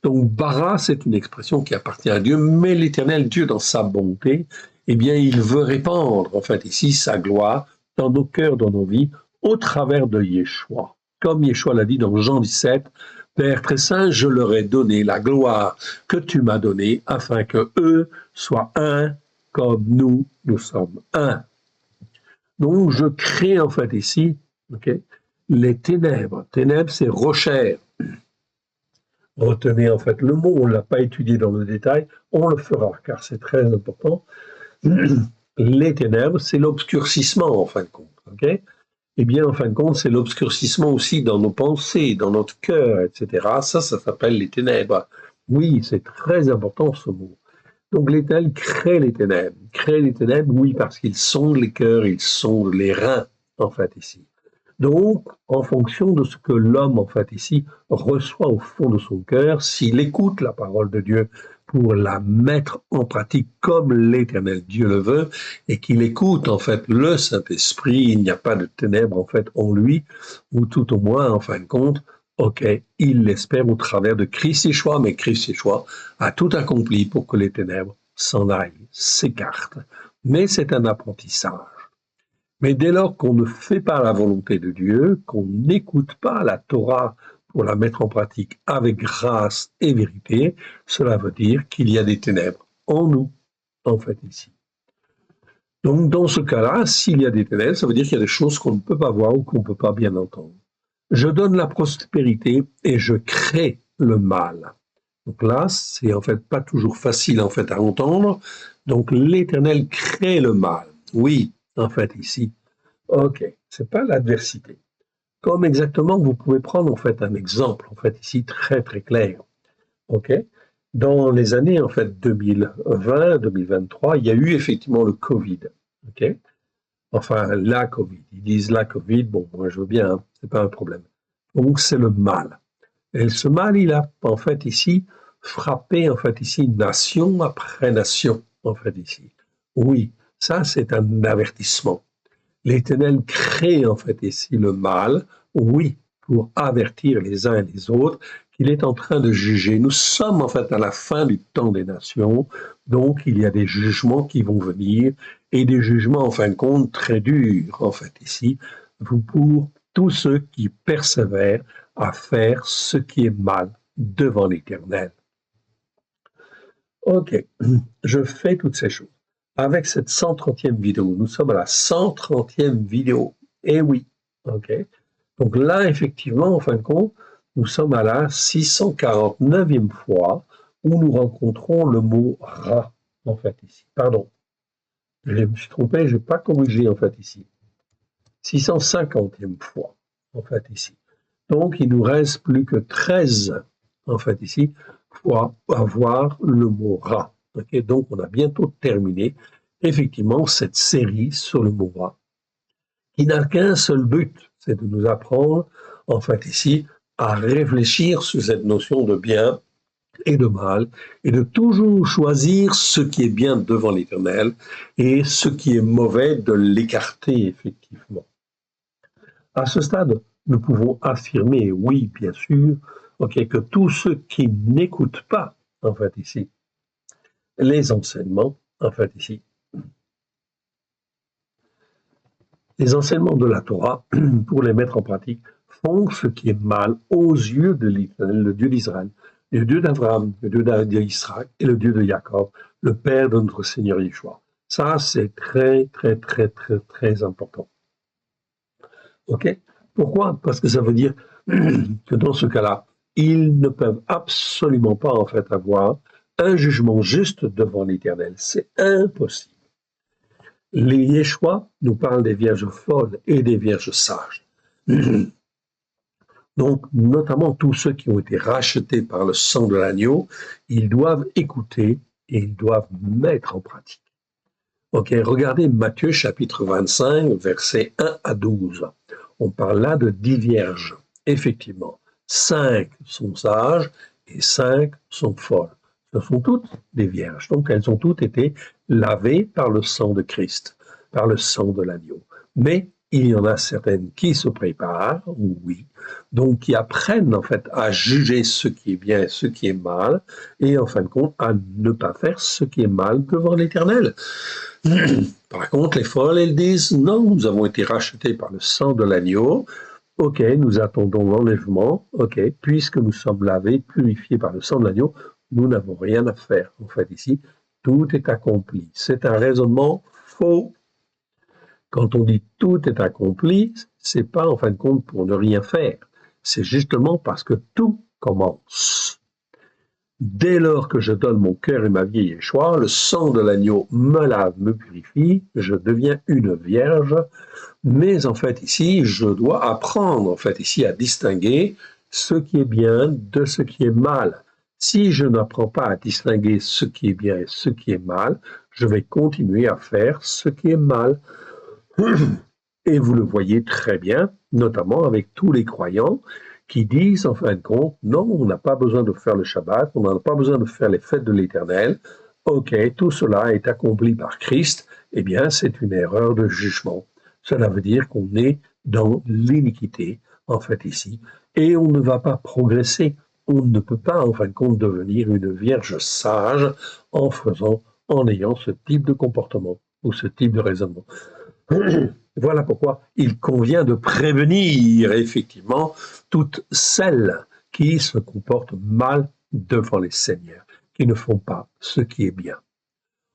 Donc, bara, c'est une expression qui appartient à Dieu, mais l'Éternel Dieu, dans sa bonté, eh bien, il veut répandre, en fait, ici, sa gloire dans nos cœurs, dans nos vies, au travers de Yeshua. Comme Yeshua l'a dit dans Jean 17, Père très saint, je leur ai donné la gloire que tu m'as donnée, afin que eux soient un, comme nous sommes un. Donc, je crée, en fait, ici, okay, les ténèbres. Ténèbres, c'est rochère. Retenez en fait le mot, on ne l'a pas étudié dans le détail, on le fera car c'est très important. Les ténèbres, c'est l'obscurcissement en fin de compte. Okay, eh bien, en fin de compte, c'est l'obscurcissement aussi dans nos pensées, dans notre cœur, etc. Ça s'appelle les ténèbres. Oui, c'est très important ce mot. Donc l'Éternel crée les ténèbres. Crée les ténèbres, oui, parce qu'ils sondent les cœurs, ils sondent les reins, en fait, ici. Donc, en fonction de ce que l'homme, en fait, ici, reçoit au fond de son cœur, s'il écoute la parole de Dieu pour la mettre en pratique comme l'Éternel Dieu le veut, et qu'il écoute, en fait, le Saint-Esprit, il n'y a pas de ténèbres, en fait, en lui, ou tout au moins, en fin de compte, ok, il l'espère au travers de Christ Yeshua, mais Christ Yeshua a tout accompli pour que les ténèbres s'en aillent, s'écartent. Mais c'est un apprentissage. Mais dès lors qu'on ne fait pas la volonté de Dieu, qu'on n'écoute pas la Torah pour la mettre en pratique avec grâce et vérité, cela veut dire qu'il y a des ténèbres en nous, en fait, ici. Donc, dans ce cas-là, s'il y a des ténèbres, ça veut dire qu'il y a des choses qu'on ne peut pas voir ou qu'on ne peut pas bien entendre. Je donne la prospérité et je crée le mal. Donc là, c'est en fait pas toujours facile en fait à entendre. Donc l'Éternel crée le mal. Oui, en fait ici. Ok, c'est pas l'adversité. Comme exactement, vous pouvez prendre en fait un exemple en fait ici très très clair. Ok, dans les années en fait 2020, 2023, il y a eu effectivement le Covid. Ok, enfin la Covid. Ils disent la Covid. Bon, moi je veux bien, hein, c'est pas un problème. Donc c'est le mal. Et ce mal, il a en fait ici frappé en fait ici nation après nation en fait ici. Oui, ça c'est un avertissement. L'Éternel crée en fait ici le mal, oui, pour avertir les uns et les autres qu'il est en train de juger. Nous sommes en fait à la fin du temps des nations, donc il y a des jugements qui vont venir et des jugements en fin de compte très durs en fait ici pour tous ceux qui persévèrent à faire ce qui est mal devant l'Éternel. Ok, je fais toutes ces choses. Avec cette 130e vidéo, nous sommes à la 130e vidéo. Eh oui, ok. Donc là, effectivement, en fin de compte, nous sommes à la 649e fois où nous rencontrons le mot rat, en fait, ici. Pardon, je me suis trompé, je n'ai pas corrigé, en fait, ici. 650e fois, en fait, ici. Donc, il nous reste plus que 13, en fait, ici, fois avoir le mot rat. Okay, donc, on a bientôt terminé, effectivement, cette série sur le mot rat, qui n'a qu'un seul but, c'est de nous apprendre, en fait, ici, à réfléchir sur cette notion de bien et de mal, et de toujours choisir ce qui est bien devant l'Éternel et ce qui est mauvais de l'écarter effectivement. À ce stade, nous pouvons affirmer, oui, bien sûr, que tous ceux qui n'écoutent pas, en fait, ici, les enseignements, en fait, ici, les enseignements de la Torah, pour les mettre en pratique, font ce qui est mal aux yeux de l'Éternel, le Dieu d'Israël, le Dieu d'Abraham, le Dieu d'Israël et le Dieu de Jacob, le Père de notre Seigneur Yeshua. Ça, c'est très, très, très, très, très important. OK? Pourquoi? Parce que ça veut dire que dans ce cas-là, ils ne peuvent absolument pas, en fait, avoir un jugement juste devant l'Éternel. C'est impossible. Les Yeshua nous parlent des vierges folles et des vierges sages. Donc, notamment tous ceux qui ont été rachetés par le sang de l'agneau, ils doivent écouter et ils doivent mettre en pratique. Ok, regardez Matthieu chapitre 25, versets 1 à 12. On parle là de 10 vierges. Effectivement, 5 sont sages et 5 sont folles. Ce sont toutes des vierges. Donc, elles ont toutes été lavées par le sang de Christ, par le sang de l'agneau. Mais il y en a certaines qui se préparent, oui, donc qui apprennent en fait à juger ce qui est bien et ce qui est mal, et en fin de compte à ne pas faire ce qui est mal devant l'Éternel. Par contre, les folles, elles disent non, nous avons été rachetés par le sang de l'agneau. Ok, nous attendons l'enlèvement. Ok, puisque nous sommes lavés, purifiés par le sang de l'agneau, nous n'avons rien à faire. En fait, ici, tout est accompli. C'est un raisonnement faux. Quand on dit tout est accompli, c'est pas en fin de compte pour ne rien faire. C'est justement parce que tout commence. Dès lors que je donne mon cœur et ma vie à Yeshua, le sang de l'agneau me lave, me purifie, je deviens une vierge. Mais en fait ici, je dois apprendre en fait ici à distinguer ce qui est bien de ce qui est mal. Si je n'apprends pas à distinguer ce qui est bien et ce qui est mal, je vais continuer à faire ce qui est mal. Et vous le voyez très bien, notamment avec tous les croyants qui disent en fin de compte, non, on n'a pas besoin de faire le Shabbat, on n'a pas besoin de faire les fêtes de l'Éternel. Ok, tout cela est accompli par Christ. Eh bien, c'est une erreur de jugement. Cela veut dire qu'on est dans l'iniquité, en fait, ici, et on ne va pas progresser. On ne peut pas, en fin de compte, devenir une vierge sage en ayant ce type de comportement ou ce type de raisonnement. Voilà pourquoi il convient de prévenir effectivement toutes celles qui se comportent mal devant les seigneurs, qui ne font pas ce qui est bien.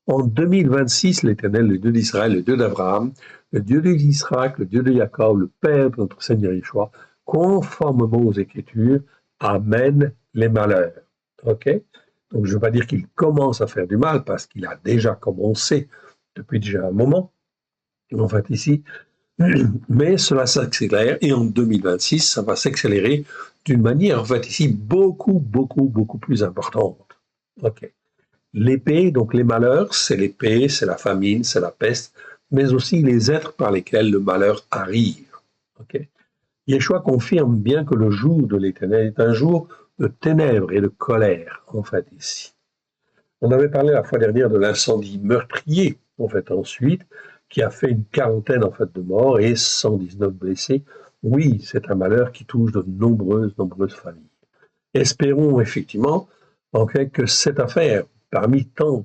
En 2026, l'Éternel, le Dieu d'Israël, le Dieu d'Abraham, le Dieu d'Isaac, le Dieu de Jacob, le Père de notre Seigneur Yeshua, conformément aux Écritures, amène les malheurs. Ok? Donc je ne veux pas dire qu'il commence à faire du mal parce qu'il a déjà commencé depuis déjà un moment. En fait, ici, mais cela s'accélère et en 2026, ça va s'accélérer d'une manière, en fait, ici, beaucoup, beaucoup, beaucoup plus importante. Ok. L'épée, donc les malheurs, c'est l'épée, c'est la famine, c'est la peste, mais aussi les êtres par lesquels le malheur arrive. Ok. Yeshua confirme bien que le jour de l'Éternel est un jour de ténèbres et de colère, en fait, ici. On avait parlé la fois dernière de l'incendie meurtrier, en fait, ensuite, qui a fait une quarantaine, en fait, de morts et 119 blessés. Oui, c'est un malheur qui touche de nombreuses familles. Espérons, effectivement, en fait, que cette affaire, parmi tant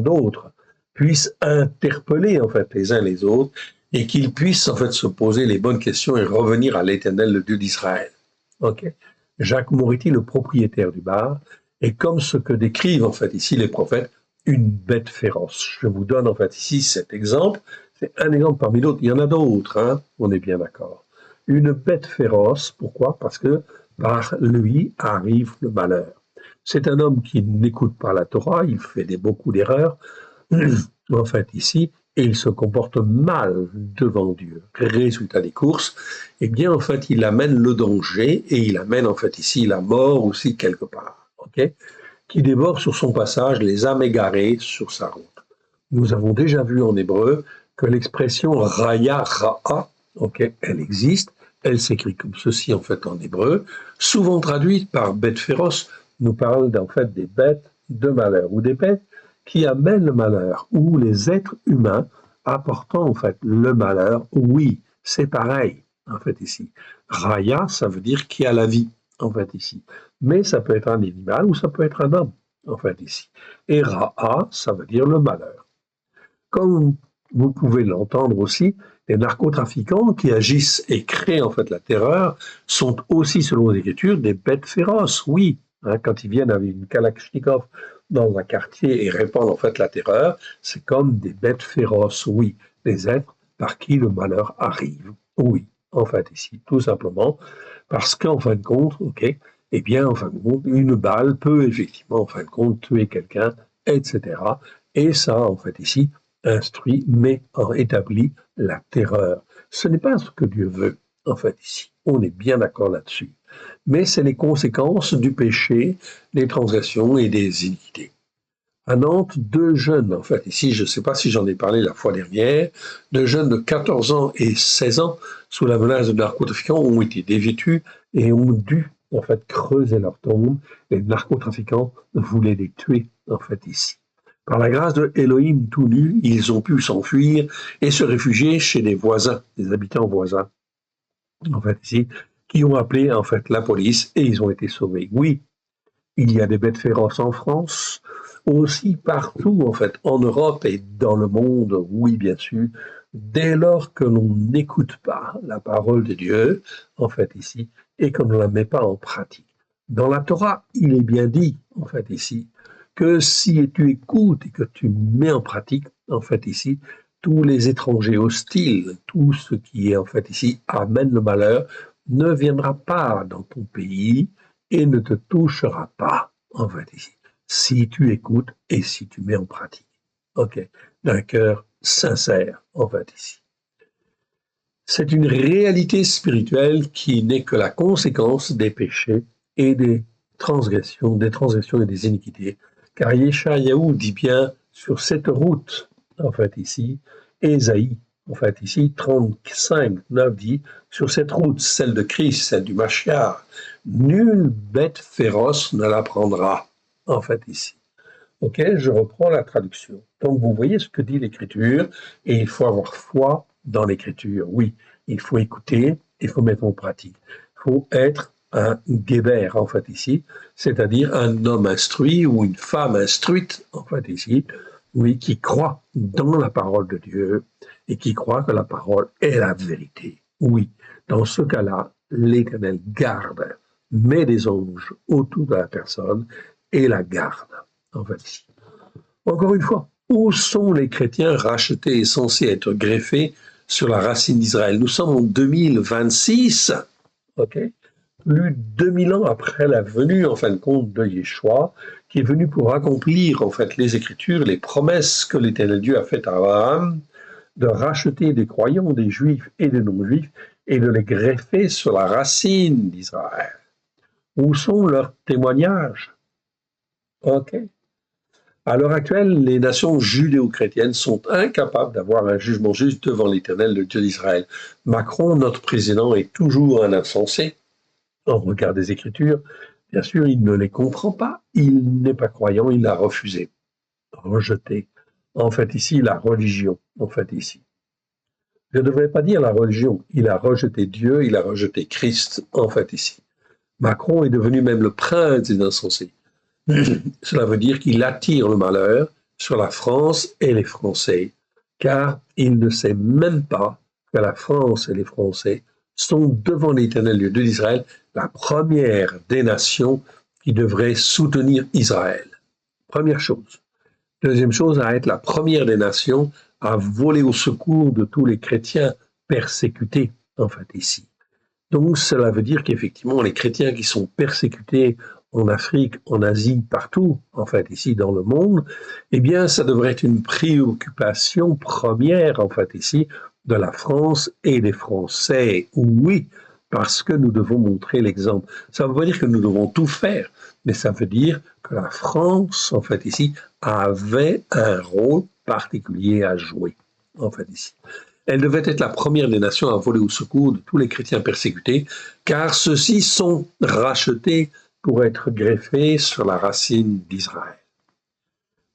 d'autres, puisse interpeller, en fait, les uns les autres et qu'ils puissent, en fait, se poser les bonnes questions et revenir à l'Éternel, le Dieu d'Israël. Ok. Jacques Moriti, le propriétaire du bar, est comme ce que décrivent en fait ici les prophètes, une bête féroce. Je vous donne en fait ici cet exemple. C'est un exemple parmi d'autres. Il y en a d'autres, hein, on est bien d'accord. Une bête féroce, pourquoi? Parce que par lui arrive le malheur. C'est un homme qui n'écoute pas la Torah, il fait beaucoup d'erreurs, en fait ici, et il se comporte mal devant Dieu. Résultat des courses, eh bien en fait il amène le danger et il amène en fait ici la mort aussi quelque part, ok, qui dévore sur son passage les âmes égarées sur sa route. Nous avons déjà vu en hébreu que l'expression raya ra'a, ok, elle existe, Elle s'écrit comme ceci, en fait, en hébreu, souvent traduite par bête féroce, nous parle, en fait, des bêtes de malheur, ou des bêtes qui amènent le malheur, ou les êtres humains apportant, en fait, le malheur. Oui, c'est pareil, en fait, ici. Raya, ça veut dire qui a la vie, en fait, ici. Mais ça peut être un animal ou ça peut être un homme, en fait, ici. Et Ra'a, ça veut dire le malheur. Comme vous pouvez l'entendre aussi, les narcotrafiquants qui agissent et créent en fait la terreur sont aussi, selon l'Écriture, des bêtes féroces. Oui, hein, quand ils viennent avec une Kalachnikov dans un quartier et répandent en fait la terreur, c'est comme des bêtes féroces. Oui, des êtres par qui le malheur arrive. Oui, en fait ici, tout simplement parce qu'en fin de compte, ok, eh bien, en fin de compte, une balle peut effectivement, en fin de compte, tuer quelqu'un, etc. Et ça, en fait, ici, instruit, mais établit la terreur. Ce n'est pas ce que Dieu veut, en fait, ici. On est bien d'accord là-dessus. Mais c'est les conséquences du péché, des transgressions et des iniquités. À Nantes, deux jeunes, en fait, ici, je ne sais pas si j'en ai parlé la fois dernière, deux jeunes de 14 ans et 16 ans, sous la menace de narcotrafiquants, ont été dévêtus et ont dû, en fait, creuser leur tombe. Les narcotrafiquants voulaient les tuer, en fait, ici. Par la grâce de Elohim tout nus, ils ont pu s'enfuir et se réfugier chez des voisins, des habitants voisins, en fait, ici, qui ont appelé, en fait, la police et ils ont été sauvés. Oui, il y a des bêtes féroces en France, aussi partout, en fait, en Europe et dans le monde, oui, bien sûr, dès lors que l'on n'écoute pas la parole de Dieu, en fait, ici, et qu'on ne la met pas en pratique. Dans la Torah, il est bien dit, en fait, ici, que si tu écoutes et que tu mets en pratique, en fait, ici, tous les étrangers hostiles, tout ce qui est, en fait, ici, amène le malheur, ne viendra pas dans ton pays et ne te touchera pas, en fait, ici, si tu écoutes et si tu mets en pratique. OK, d'un cœur sincère, en fait, ici. C'est une réalité spirituelle qui n'est que la conséquence des péchés et des transgressions et des iniquités. Car Yeshayahu dit bien sur cette route, en fait, ici, Ésaïe, en fait, ici, 35, 9 dit, sur cette route, celle de Christ, celle du Mashiach, nulle bête féroce ne la prendra, en fait, ici. Ok, je reprends la traduction. Donc, vous voyez ce que dit l'Écriture, et il faut avoir foi dans l'Écriture. Oui, il faut écouter, il faut mettre en pratique. Il faut être un guéber, en fait, ici, c'est-à-dire un homme instruit ou une femme instruite, en fait, ici, oui, qui croit dans la parole de Dieu et qui croit que la parole est la vérité. Oui, dans ce cas-là, l'Éternel garde, met des anges autour de la personne et la garde. En fait. Encore une fois, où sont les chrétiens rachetés et censés être greffés sur la racine d'Israël? Nous sommes en 2026, ok? Plus de 2000 ans après la venue, en fin de compte, de Yeshua, qui est venu pour accomplir, en fait, les Écritures, les promesses que l'Éternel Dieu a faites à Abraham, de racheter des croyants, des juifs et des non-juifs, et de les greffer sur la racine d'Israël. Où sont leurs témoignages? Ok? À l'heure actuelle, les nations judéo-chrétiennes sont incapables d'avoir un jugement juste devant l'Éternel, le Dieu d'Israël. Macron, notre président, est toujours un insensé en regard des Écritures. Bien sûr, il ne les comprend pas. Il n'est pas croyant, il l'a refusé, rejeté. En fait, ici, la religion, en fait, ici. Je ne devrais pas dire la religion. Il a rejeté Dieu, il a rejeté Christ, en fait, ici. Macron est devenu même le prince des insensés. Cela veut dire qu'il attire le malheur sur la France et les Français, car il ne sait même pas que la France et les Français sont devant l'Éternel Dieu d'Israël la première des nations qui devrait soutenir Israël. Première chose. Deuxième chose, à être la première des nations à voler au secours de tous les chrétiens persécutés, en fait, ici. Donc, cela veut dire qu'effectivement, les chrétiens qui sont persécutés en Afrique, en Asie, partout, en fait, ici dans le monde, eh bien, ça devrait être une préoccupation première, en fait, ici, de la France et des Français. Oui, parce que nous devons montrer l'exemple. Ça ne veut pas dire que nous devons tout faire, mais ça veut dire que la France, en fait, ici, avait un rôle particulier à jouer, en fait, ici. Elle devait être la première des nations à voler au secours de tous les chrétiens persécutés, car ceux-ci sont rachetés pour être greffés sur la racine d'Israël.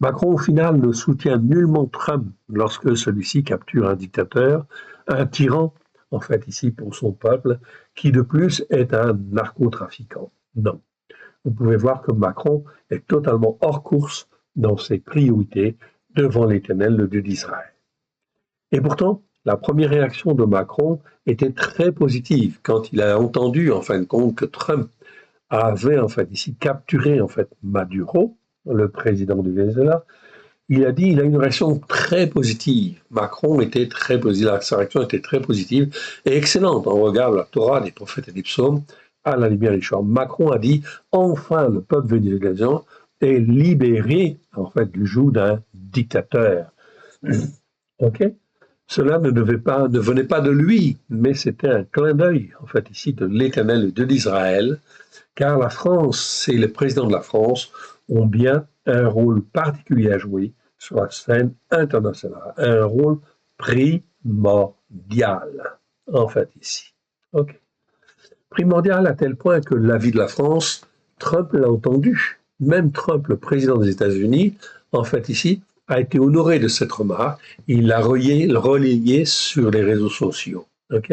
Macron, au final, ne soutient nullement Trump lorsque celui-ci capture un dictateur, un tyran, en fait, ici, pour son peuple, qui de plus est un narcotrafiquant. Non. Vous pouvez voir que Macron est totalement hors course dans ses priorités devant l'Éternel, le Dieu d'Israël. Et pourtant, la première réaction de Macron était très positive quand il a entendu, en fin de compte, que Trump avait, en fait, ici, capturé, en fait, Maduro, le président du Venezuela. Il a dit, il a une réaction très positive. Macron était très positif, sa réaction était très positive et excellente. On regarde la Torah, les prophètes et les psaumes, à la lumière des choix. Macron a dit, enfin, le peuple vénézuélien est libéré, en fait, du joug d'un dictateur. OK? Cela ne venait pas de lui, mais c'était un clin d'œil, en fait, ici, de l'Éternel et de l'Israël, car la France et le président de la France ont bien un rôle particulier à jouer sur la scène internationale, un rôle primordial, en fait, ici. OK. Primordial à tel point que l'avis de la France, Trump l'a entendu. Même Trump, le président des États-Unis, en fait, ici, a été honoré de cette remarque. Il l'a relayé sur les réseaux sociaux. OK.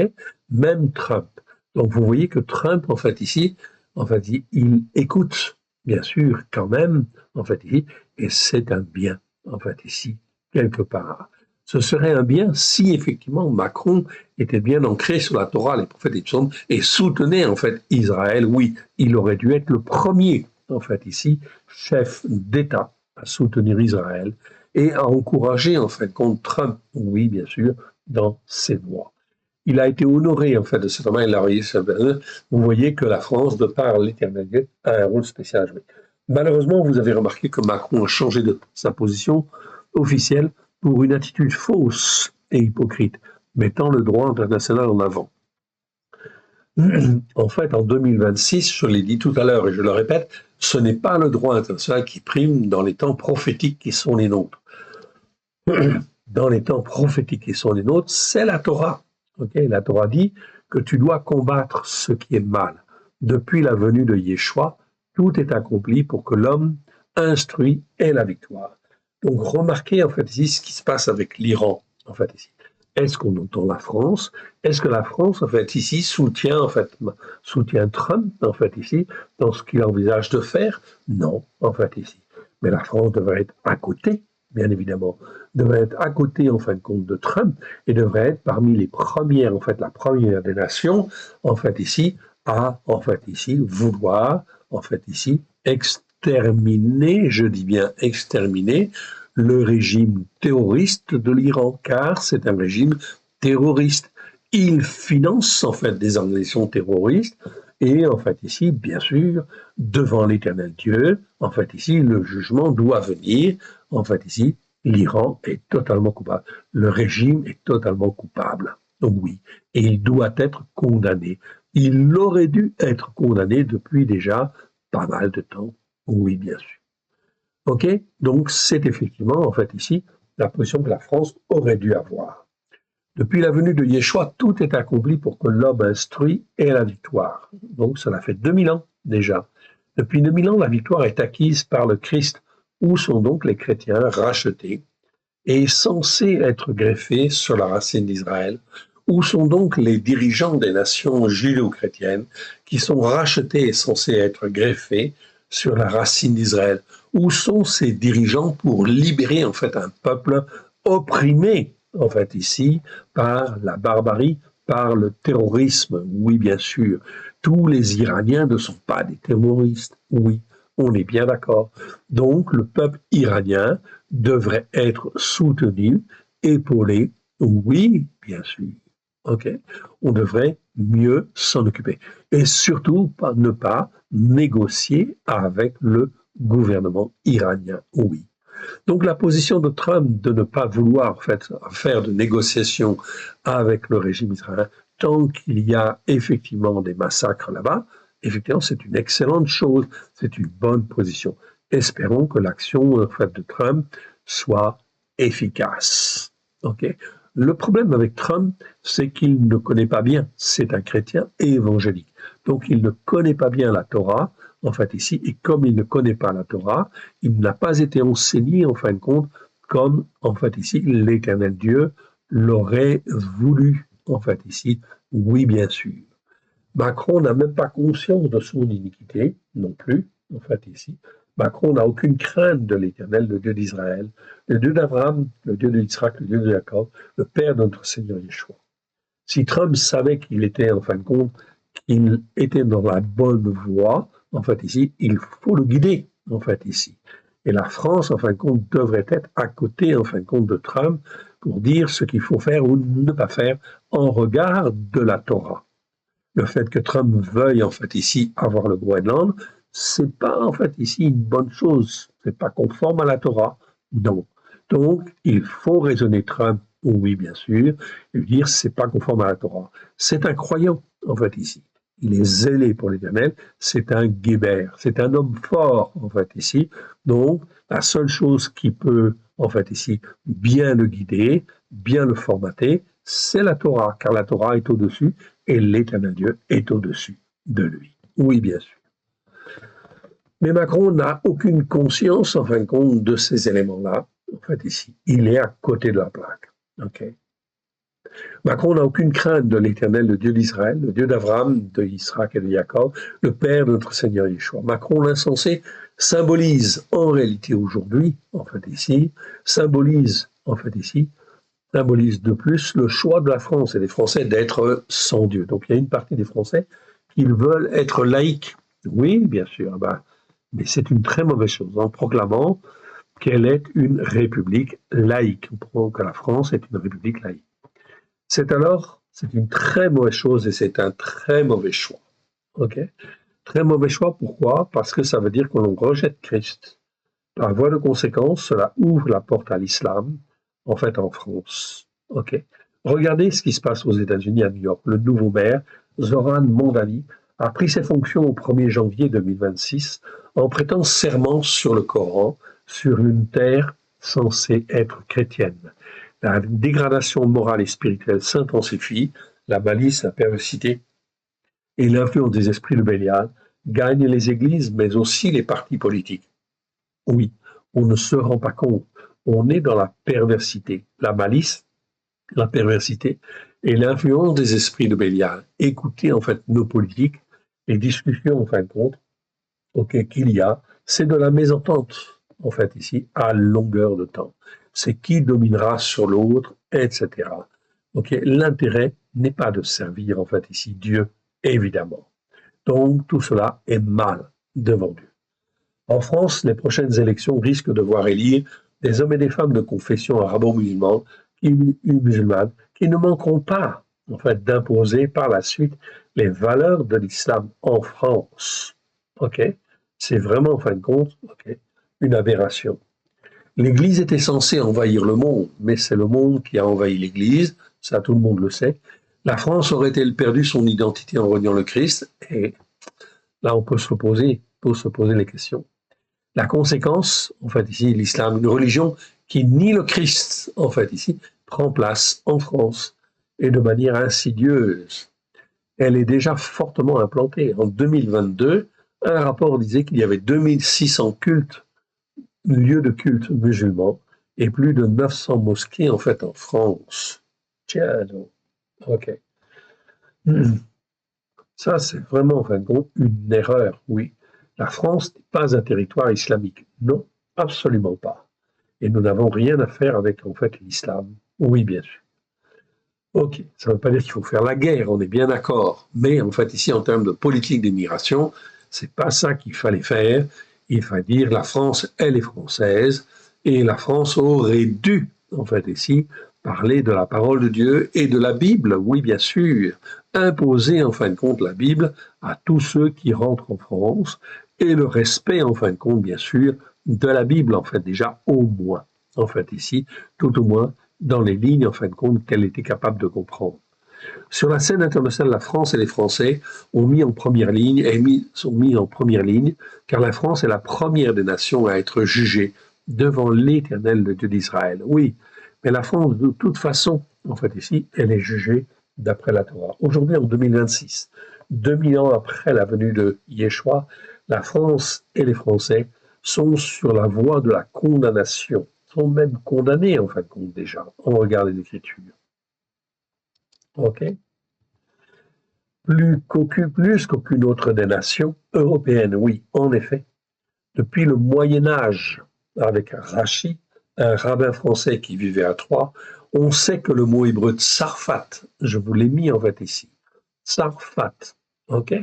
Même Trump. Donc, vous voyez que Trump, en fait, ici, en fait, il écoute, bien sûr, quand même, en fait, ici, et c'est un bien, en fait, ici, quelque part. Ce serait un bien si, effectivement, Macron était bien ancré sur la Torah, les prophètes et les psaumes, et soutenait, en fait, Israël. Oui, il aurait dû être le premier, en fait, ici, chef d'État à soutenir Israël et à encourager, en fait, contre Trump, oui, bien sûr, dans ses voies. Il a été honoré, en fait, de cette manière. Vous voyez que la France, de par l'éternel, a un rôle spécial à jouer. Malheureusement, vous avez remarqué que Macron a changé de sa position officielle pour une attitude fausse et hypocrite, mettant le droit international en avant. En fait, en 2026, je l'ai dit tout à l'heure et je le répète, ce n'est pas le droit international qui prime dans les temps prophétiques qui sont les nôtres. Dans les temps prophétiques qui sont les nôtres, c'est la Torah. Okay, la Torah dit que tu dois combattre ce qui est mal. Depuis la venue de Yeshua, tout est accompli pour que l'homme instruit ait la victoire. Donc remarquez en fait ici ce qui se passe avec l'Iran. En fait ici, est-ce qu'on entend la France? Est-ce que la France en fait ici soutient Trump en fait ici dans ce qu'il envisage de faire? Non, en fait ici. Mais la France devrait être à côté, bien évidemment, devrait être à côté en fin de compte de Trump et devrait être parmi les premières, en fait, la première des nations, en fait ici, à en fait ici vouloir en fait ici exterminer, je dis bien exterminer, le régime terroriste de l'Iran, car c'est un régime terroriste. Il finance en fait des organisations terroristes et en fait ici, bien sûr, devant l'Éternel Dieu, en fait ici, le jugement doit venir. En fait ici, l'Iran est totalement coupable. Le régime est totalement coupable. Donc oui, et il doit être condamné. Il aurait dû être condamné depuis déjà pas mal de temps. Oui, bien sûr. OK? Donc c'est effectivement, en fait ici, la position que la France aurait dû avoir. Depuis la venue de Yeshua, tout est accompli pour que l'homme instruit ait la victoire. Donc cela fait 2000 ans déjà. Depuis 2000 ans, la victoire est acquise par le Christ. Où sont donc les chrétiens rachetés et censés être greffés sur la racine d'Israël? Où sont donc les dirigeants des nations judéo-chrétiennes qui sont rachetés et censés être greffés sur la racine d'Israël? Où sont ces dirigeants pour libérer en fait un peuple opprimé en fait ici par la barbarie, par le terrorisme? Oui, bien sûr. Tous les Iraniens ne sont pas des terroristes. Oui, on est bien d'accord. Donc le peuple iranien devrait être soutenu, épaulé. Oui, bien sûr. OK. On devrait mieux s'en occuper. Et surtout, ne pas négocier avec le gouvernement iranien. Oui. Donc la position de Trump de ne pas vouloir faire de négociations avec le régime israélien tant qu'il y a effectivement des massacres là-bas, effectivement c'est une excellente chose, c'est une bonne position. Espérons que l'action de Trump soit efficace. Okay? Le problème avec Trump, c'est qu'il ne connaît pas bien, c'est un chrétien évangélique. Donc il ne connaît pas bien la Torah, en fait ici, et comme il ne connaît pas la Torah, il n'a pas été enseigné, en fin de compte, comme, en fait ici, l'Éternel Dieu l'aurait voulu, en fait ici, oui bien sûr. Macron n'a même pas conscience de son iniquité, non plus, en fait ici. Macron n'a aucune crainte de l'Éternel, le Dieu d'Israël, le Dieu d'Abraham, le Dieu d'Isaac, le Dieu de Jacob, le Père de notre Seigneur Yeshua. Si Trump savait qu'il était, en fin de compte, qu'il était dans la bonne voie, en fait ici, il faut le guider, en fait ici. Et la France, en fin de compte, devrait être à côté, en fin de compte, de Trump pour dire ce qu'il faut faire ou ne pas faire en regard de la Torah. Le fait que Trump veuille, en fait, ici, avoir le Groenland, c'est pas, en fait, ici, une bonne chose. C'est pas conforme à la Torah. Non. Donc, il faut raisonner Trump, oui, bien sûr, et lui dire, c'est pas conforme à la Torah. C'est un croyant, en fait, ici. Il est zélé pour l'Éternel. C'est un guébert. C'est un homme fort, en fait, ici. Donc, la seule chose qui peut, en fait, ici, bien le guider, bien le formater, c'est la Torah, car la Torah est au-dessus et l'Éternel Dieu est au-dessus de lui. Oui, bien sûr. Mais Macron n'a aucune conscience, en fin de compte, de ces éléments-là. En fait, ici, il est à côté de la plaque. Okay. Macron n'a aucune crainte de l'Éternel, le Dieu d'Israël, le Dieu d'Abraham, de Isaac et de Jacob, le Père de notre Seigneur Yeshua. Macron, l'insensé, symbolise en réalité aujourd'hui, en fait ici, symbolise de plus le choix de la France et des Français d'être sans Dieu. Donc il y a une partie des Français qui veulent être laïcs. Oui, bien sûr, mais c'est une très mauvaise chose en proclamant qu'elle est une république laïque, que la France est une république laïque. C'est une très mauvaise chose et c'est un très mauvais choix. Ok ? Très mauvais choix, pourquoi ? Parce que ça veut dire que l'on rejette Christ. Par voie de conséquence, cela ouvre la porte à l'islam, en fait en France. Okay. Regardez ce qui se passe aux États-Unis, à New York. Le nouveau maire, Zoran Mondani, a pris ses fonctions au 1er janvier 2026 en prêtant serment sur le Coran, sur une terre censée être chrétienne. La dégradation morale et spirituelle s'intensifie, la malice, la perversité et l'influence des esprits de Bélial gagnent les églises, mais aussi les partis politiques. Oui, on ne se rend pas compte. On est dans la perversité, la malice, la perversité et l'influence des esprits de Bélial. Écoutez en fait nos politiques, les discussions en fin de compte qu'il y a, c'est de la mésentente en fait ici à longueur de temps. C'est qui dominera sur l'autre, etc. L'intérêt n'est pas de servir en fait ici Dieu, évidemment. Donc tout cela est mal devant Dieu. En France, les prochaines élections risquent de voir élire des hommes et des femmes de confession arabo-musulmane qui ne manqueront pas en fait, d'imposer par la suite les valeurs de l'islam en France. C'est vraiment, en fin de compte, une aberration. L'Église était censée envahir le monde, mais c'est le monde qui a envahi l'Église, ça tout le monde le sait. La France aurait-elle perdu son identité en reniant le Christ? Et là, on peut se poser les questions. La conséquence, en fait, ici, l'islam, une religion qui nie le Christ, en fait, ici, prend place en France et de manière insidieuse. Elle est déjà fortement implantée. En 2022, un rapport disait qu'il y avait 2600 lieux de culte musulmans et plus de 900 mosquées, en fait, en France. Tiens, donc, Ça, c'est vraiment, en fin de compte, une erreur, oui. La France n'est pas un territoire islamique. Non, absolument pas. Et nous n'avons rien à faire avec, en fait, l'islam. Oui, bien sûr. Ça ne veut pas dire qu'il faut faire la guerre, on est bien d'accord. Mais, en fait, ici, en termes de politique d'immigration, c'est pas ça qu'il fallait faire. Il fallait dire la France, elle est française, et la France aurait dû, en fait, ici, parler de la parole de Dieu et de la Bible, oui, bien sûr. Imposer, en fin de compte, la Bible à tous ceux qui rentrent en France et le respect, en fin de compte, bien sûr, de la Bible, en fait, déjà, au moins, en fait, ici, tout au moins, dans les lignes, en fin de compte, qu'elle était capable de comprendre. Sur la scène internationale, la France et les Français sont mis en première ligne, car la France est la première des nations à être jugée devant l'Éternel, le Dieu d'Israël. Oui, Mais la France, de toute façon, en fait, ici, elle est jugée d'après la Torah. Aujourd'hui, en 2026, 2000 ans après la venue de Yeshua, la France et les Français sont sur la voie de la condamnation, sont même condamnés, en fin de compte, déjà. On regarde les Écritures. OK? Plus qu'aucune autre des nations européennes, oui, en effet. Depuis le Moyen Âge, avec Rachi, un rabbin français qui vivait à Troyes, on sait que le mot hébreu tsarfat, je vous l'ai mis en fait ici, tsarfat, ok?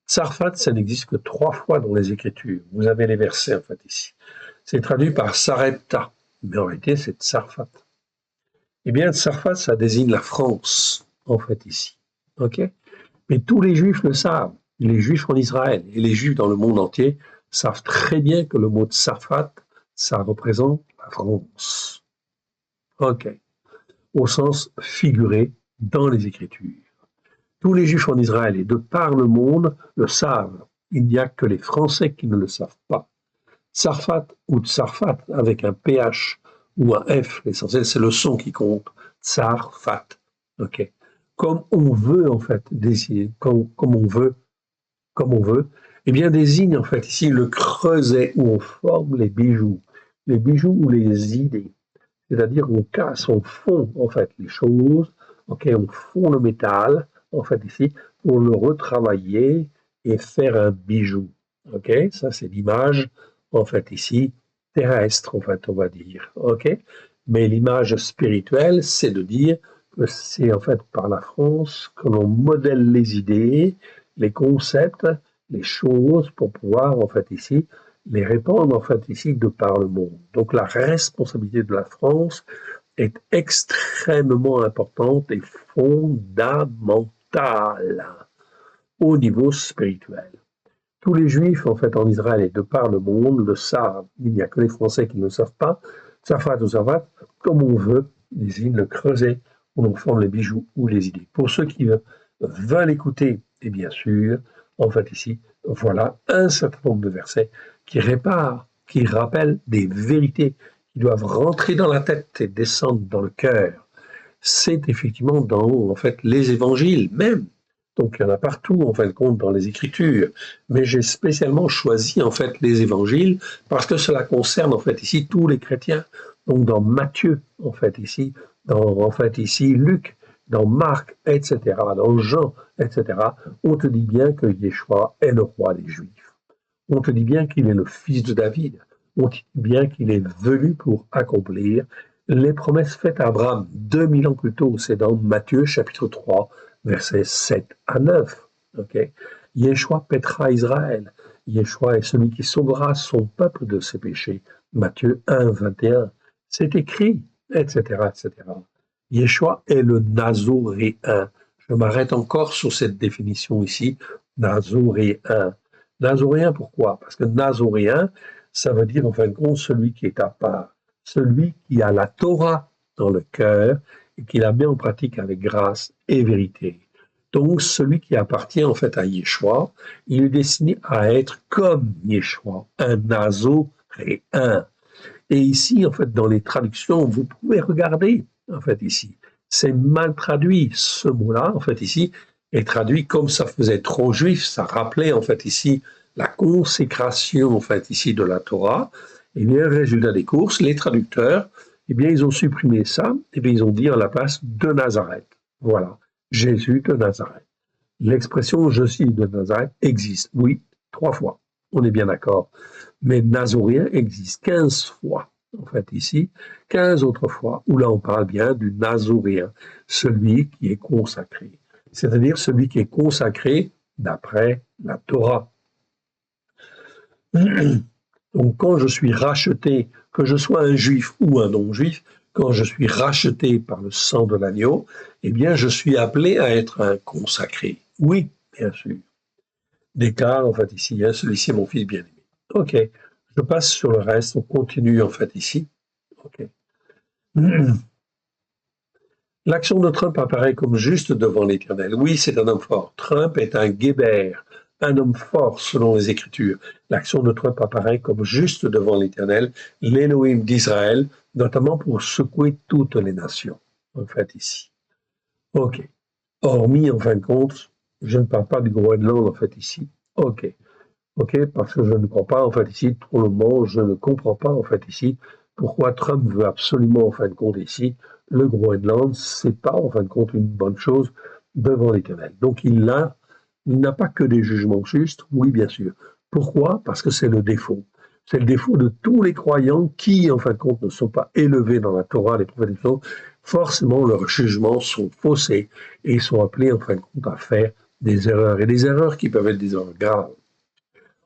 Tsarfat, ça n'existe que 3 fois dans les Écritures. Vous avez les versets en fait ici. C'est traduit par Sarepta, mais en réalité c'est tsarfat. Eh bien, tsarfat, ça désigne la France en fait ici, ok? Mais tous les Juifs le savent. Les Juifs en Israël et les Juifs dans le monde entier savent très bien que le mot tsarfat, ça représente la France. OK. Au sens figuré dans les Écritures. Tous les Juifs en Israël et de par le monde le savent. Il n'y a que les Français qui ne le savent pas. Tsarfat ou tsarfat avec un PH ou un F, l'essentiel c'est le son qui compte. Tsarfat. OK. Comme on veut en fait décider, comme on veut, eh bien désigne en fait ici le creuset où on forme les bijoux ou les idées. C'est-à-dire on casse, on fond en fait les choses, ok, on fond le métal en fait ici pour le retravailler et faire un bijou. Ok, ça c'est l'image en fait ici terrestre en fait on va dire. Ok, mais l'image spirituelle c'est de dire que c'est en fait par la France que l'on modèle les idées, les concepts, les choses pour pouvoir en fait ici les répandre en fait ici de par le monde. Donc la responsabilité de la France est extrêmement importante et fondamentale au niveau spirituel. Tous les Juifs en fait en Israël et de par le monde le savent. Il n'y a que les Français qui ne le savent pas. Tsarfat ou Sarfat, comme on veut, désigne le creuset où l'on forme les bijoux ou les idées. Pour ceux qui veulent écouter, et bien sûr, en fait ici, voilà un certain nombre de versets qui réparent, qui rappellent des vérités qui doivent rentrer dans la tête et descendre dans le cœur. C'est effectivement dans en fait les évangiles même. Donc il y en a partout en fin de compte dans les Écritures, mais j'ai spécialement choisi en fait les Évangiles parce que cela concerne en fait ici tous les chrétiens. Donc dans Matthieu en fait ici, dans en fait ici Luc, dans Marc, etc., dans Jean, etc., on te dit bien que Yeshua est le roi des Juifs. On te dit bien qu'il est le fils de David. On te dit bien qu'il est venu pour accomplir les promesses faites à Abraham 2000 ans plus tôt. C'est dans Matthieu chapitre 3, versets 7 à 9. Okay? Yeshua paîtra Israël. Yeshua est celui qui sauvera son peuple de ses péchés. Matthieu 1, 21. C'est écrit, etc., etc. Yeshua est le Nazoréen. Je m'arrête encore sur cette définition ici, Nazoréen. Nazoréen, pourquoi? Parce que Nazoréen, ça veut dire en fin de compte celui qui est à part, celui qui a la Torah dans le cœur et qui la met en pratique avec grâce et vérité. Donc celui qui appartient en fait à Yeshua, il est destiné à être comme Yeshua, un Nazoréen. Et ici, en fait, dans les traductions, vous pouvez regarder, en fait, ici. C'est mal traduit, ce mot-là, en fait, ici, est traduit comme ça faisait trop juif, ça rappelait, en fait, ici, la consécration, en fait, ici, de la Torah. Et bien, résultat des courses, les traducteurs, eh bien, ils ont supprimé ça, et bien, ils ont dit à la place de Nazareth. Voilà, Jésus de Nazareth. L'expression je suis de Nazareth existe, oui, 3 fois, on est bien d'accord. Mais Nazoréen existe 15 fois, en fait, ici, 15 autres fois, où là on parle bien du Nazoréen, celui qui est consacré, c'est-à-dire celui qui est consacré d'après la Torah. Donc quand je suis racheté, que je sois un juif ou un non-juif, quand je suis racheté par le sang de l'agneau, eh bien je suis appelé à être un consacré. Oui, bien sûr. Déclare en fait ici, hein, celui-ci est mon fils bien-aimé. Ok, je passe sur le reste, on continue en fait ici. Ok. L'action de Trump apparaît comme juste devant l'Éternel. Oui, c'est un homme fort. Trump est un guébert, un homme fort selon les Écritures. L'action de Trump apparaît comme juste devant l'Éternel, l'Élohim d'Israël, notamment pour secouer toutes les nations, en fait, ici. OK. Hormis, en fin de compte, je ne parle pas du Groenland, en fait, ici. OK. OK, parce que je ne crois pas, en fait, ici, pour le moment, je ne comprends pas, en fait, ici, pourquoi Trump veut absolument, en fin de compte, ici, le Groenland, c'est pas, en fin de compte, une bonne chose devant l'Éternel. Donc, il n'a pas que des jugements justes, oui, bien sûr. Pourquoi? Parce que c'est le défaut. C'est le défaut de tous les croyants qui, en fin de compte, ne sont pas élevés dans la Torah, les prophètes, forcément, leurs jugements sont faussés et ils sont appelés, en fin de compte, à faire des erreurs. Et des erreurs qui peuvent être des erreurs graves.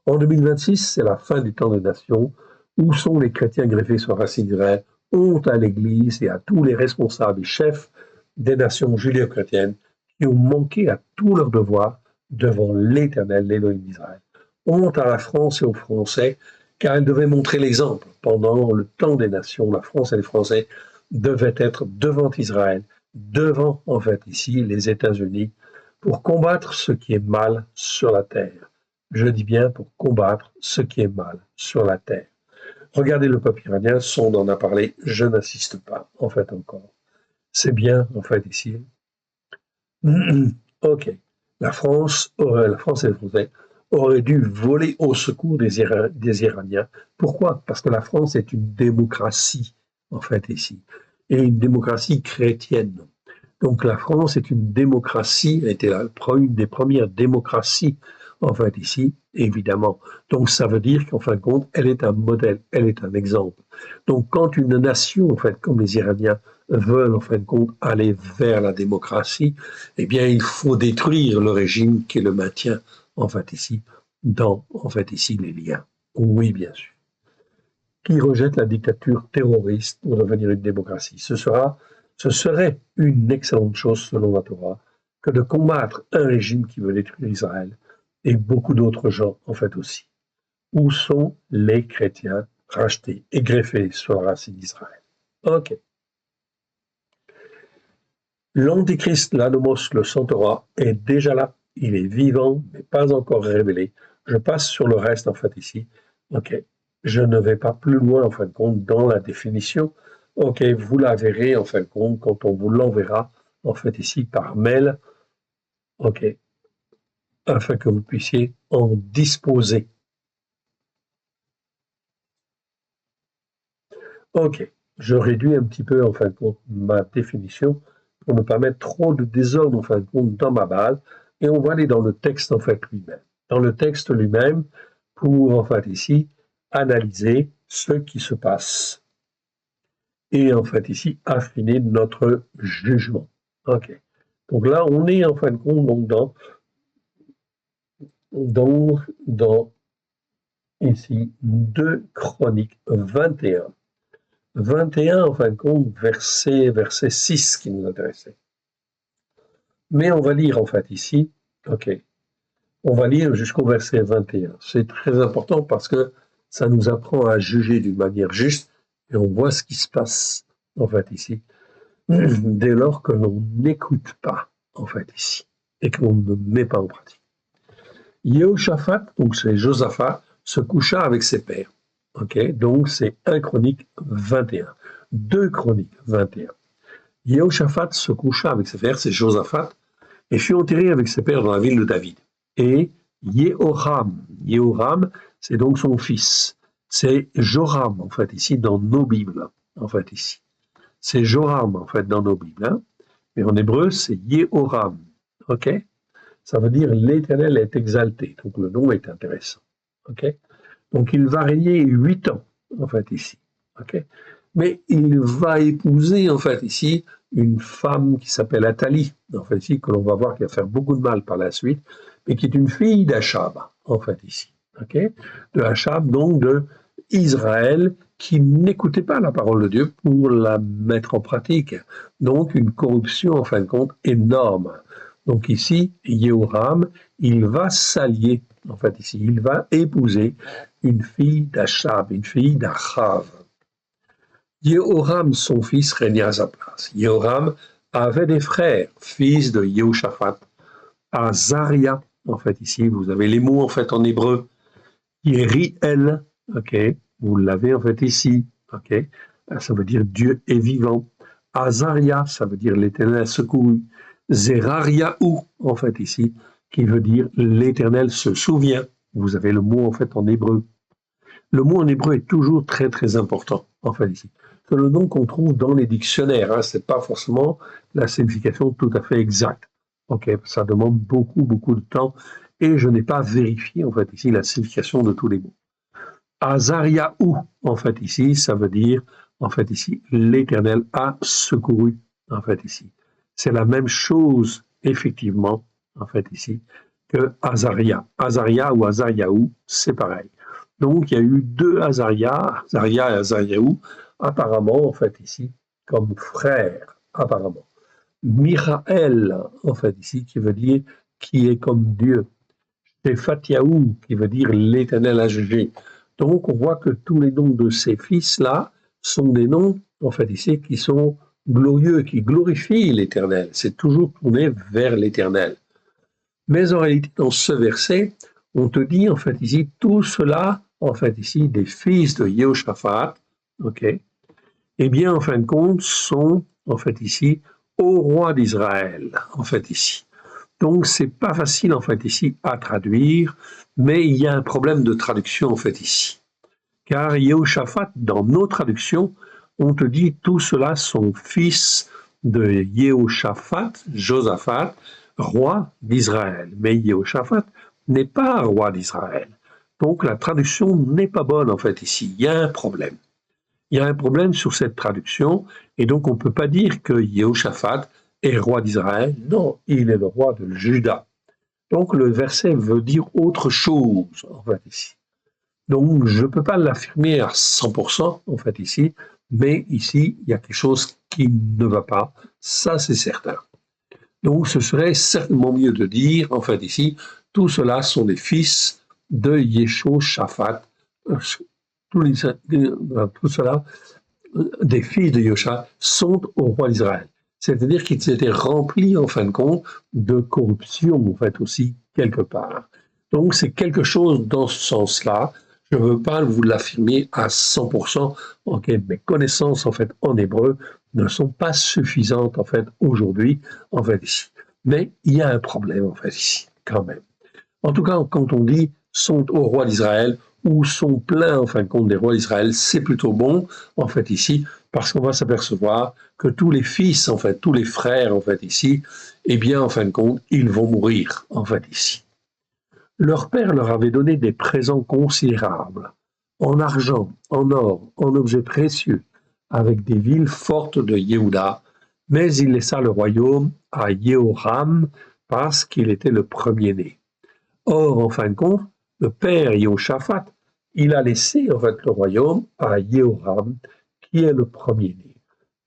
En 2026, c'est la fin du temps des nations. Où sont les chrétiens greffés sur la racine d'Israël? Honte à l'Église et à tous les responsables et chefs des nations judéo-chrétiennes qui ont manqué à tous leurs devoirs devant l'Éternel, l'Élohim d'Israël. Honte à la France et aux Français, car ils devaient montrer l'exemple. Pendant le temps des nations, la France et les Français devaient être devant Israël, devant, en fait, ici, les États-Unis, pour combattre ce qui est mal sur la terre. Je dis bien pour combattre ce qui est mal sur la terre. Regardez le peuple iranien, Sonde en a parlé, je n'insiste pas, en fait encore. C'est bien, en fait, ici. OK. La France et les Français auraient dû voler au secours des Iraniens. Pourquoi? Parce que la France est une démocratie, en fait, ici. Et une démocratie chrétienne. Donc la France est une démocratie, a été une des premières démocraties, en fait, ici, évidemment. Donc ça veut dire qu'en fin de compte, elle est un modèle, elle est un exemple. Donc quand une nation, en fait, comme les Iraniens, veulent, en fin de compte, aller vers la démocratie, eh bien, il faut détruire le régime qui le maintient, en fait, ici, dans, en fait, ici, les liens. Oui, bien sûr. Qui rejette la dictature terroriste pour devenir une démocratie. Ce serait une excellente chose selon la Torah que de combattre un régime qui veut détruire Israël et beaucoup d'autres gens en fait aussi. Où sont les chrétiens rachetés et greffés sur la racine d'Israël? Ok. L'Antichrist, l'Anomos, le Centaure est déjà là. Il est vivant, mais pas encore révélé. Je passe sur le reste en fait ici. Ok. Je ne vais pas plus loin en fin de compte dans la définition. Ok, vous la verrez en fin de compte quand on vous l'enverra en fait ici par mail. Ok, afin que vous puissiez en disposer. Ok, je réduis un petit peu en fin de compte ma définition pour ne pas mettre trop de désordre en fin de compte dans ma base et on va aller dans le texte en fait lui-même. Dans le texte lui-même pour en fait ici analyser ce qui se passe et en fait ici affiner notre jugement. Ok. Donc là on est en fin de compte donc dans ici 2 Chroniques 21. 21 en fin de compte verset 6 qui nous intéressait. Mais on va lire en fait ici, ok, on va lire jusqu'au verset 21. C'est très important parce que ça nous apprend à juger d'une manière juste et on voit ce qui se passe en fait ici dès lors que l'on n'écoute pas en fait ici et que l'on ne met pas en pratique. Yehoshaphat, donc c'est Josaphat, se coucha avec ses pères. Ok, donc c'est 1 Chronique 21. 2 Chroniques 21. Yehoshaphat se coucha avec ses pères, c'est Josaphat, et fut enterré avec ses pères dans la ville de David. Et Yehoram, c'est donc son fils. C'est Joram, en fait, ici, dans nos Bibles, en fait, ici. C'est Joram, en fait, dans nos Bibles. Hein. Mais en hébreu, c'est Yehoram. OK? Ça veut dire l'Éternel est exalté. Donc, le nom est intéressant. OK? Donc, il va régner 8 ans, en fait, ici. OK? Mais il va épouser, en fait, ici, une femme qui s'appelle Athalie, en fait, ici, que l'on va voir qui va faire beaucoup de mal par la suite, mais qui est une fille d'Achab, en fait, ici. OK? De Achab, donc de Israël, qui n'écoutait pas la parole de Dieu pour la mettre en pratique. Donc, une corruption, en fin de compte, énorme. Donc ici, Yehoram, il va s'allier, en fait, ici, il va épouser une fille d'Achab, une fille d'Achav. Yehoram, son fils, régna à sa place. Yehoram avait des frères, fils de Yehoshaphat, Azaria, en fait, ici, vous avez les mots, en fait, en hébreu. Yeriel, ok, vous l'avez, en fait, ici, ok. Ça veut dire Dieu est vivant. Azaria, ça veut dire l'Éternel a secouru. Zerariaou, en fait, ici, qui veut dire l'Éternel se souvient. Vous avez le mot, en fait, en hébreu. Le mot en hébreu est toujours très, très important, en fait, ici. C'est le nom qu'on trouve dans les dictionnaires, hein, c'est pas forcément la signification tout à fait exacte. Ok, ça demande beaucoup, beaucoup de temps et je n'ai pas vérifié, en fait, ici, la signification de tous les mots. Azariaou, en fait, ici, ça veut dire, en fait, ici, l'Éternel a secouru, en fait, ici. C'est la même chose, effectivement, en fait, ici, que Azaria. Azaria ou Azariaou, c'est pareil. Donc, il y a eu deux Azaria, Azaria et Azariaou, apparemment, en fait, ici, comme frères, apparemment. Miraël, en fait, ici, qui veut dire qui est comme Dieu. Fatiaou, qui veut dire l'Éternel a jugé. Donc, on voit que tous les noms de ces fils-là sont des noms, en fait, ici, qui sont glorieux, qui glorifient l'Éternel. C'est toujours tourné vers l'Éternel. Mais en réalité, dans ce verset, on te dit, en fait, ici, tout cela, en fait, ici, des fils de Jéhoshaphat, ok, eh bien, en fin de compte, sont, en fait, ici, au roi d'Israël, en fait, ici. Donc, c'est pas facile, en fait, ici, à traduire, mais il y a un problème de traduction, en fait, ici. Car Jéhoshaphat, dans nos traductions, on te dit tout cela sont fils de Jéhoshaphat, Josaphat, roi d'Israël. Mais Jéhoshaphat n'est pas roi d'Israël. Donc, la traduction n'est pas bonne, en fait, ici. Il y a un problème. Il y a un problème sur cette traduction, et donc on ne peut pas dire que Jéhoshaphat est roi d'Israël. Non, il est le roi de Juda. Donc le verset veut dire autre chose, en fait, ici. Donc je ne peux pas l'affirmer à 100%, en fait, ici, mais ici, il y a quelque chose qui ne va pas, ça c'est certain. Donc ce serait certainement mieux de dire, en fait, ici, tout cela sont des fils de Jéhoshaphat, tout cela, des fils de Yosha, sont au roi d'Israël. C'est-à-dire qu'ils étaient remplis, en fin de compte, de corruption, en fait, aussi, quelque part. Donc, c'est quelque chose dans ce sens-là. Je ne veux pas vous l'affirmer à 100%. Okay, mes connaissances, en fait, en hébreu ne sont pas suffisantes, en fait, aujourd'hui, en fait, ici. Mais il y a un problème, en fait, ici, quand même. En tout cas, quand on dit sont au roi d'Israël ou sont pleins, en fin de compte, des rois d'Israël, c'est plutôt bon, en fait, ici, parce qu'on va s'apercevoir que tous les fils, en fait, tous les frères, en fait, ici, eh bien, en fin de compte, ils vont mourir, en fait, ici. Leur père leur avait donné des présents considérables, en argent, en or, en objets précieux, avec des villes fortes de Yehuda, mais il laissa le royaume à Jéhoram parce qu'il était le premier-né. Or, en fin de compte, le père Jéhoshaphat, il a laissé en fait le royaume à Jéhoram, qui est le premier-né.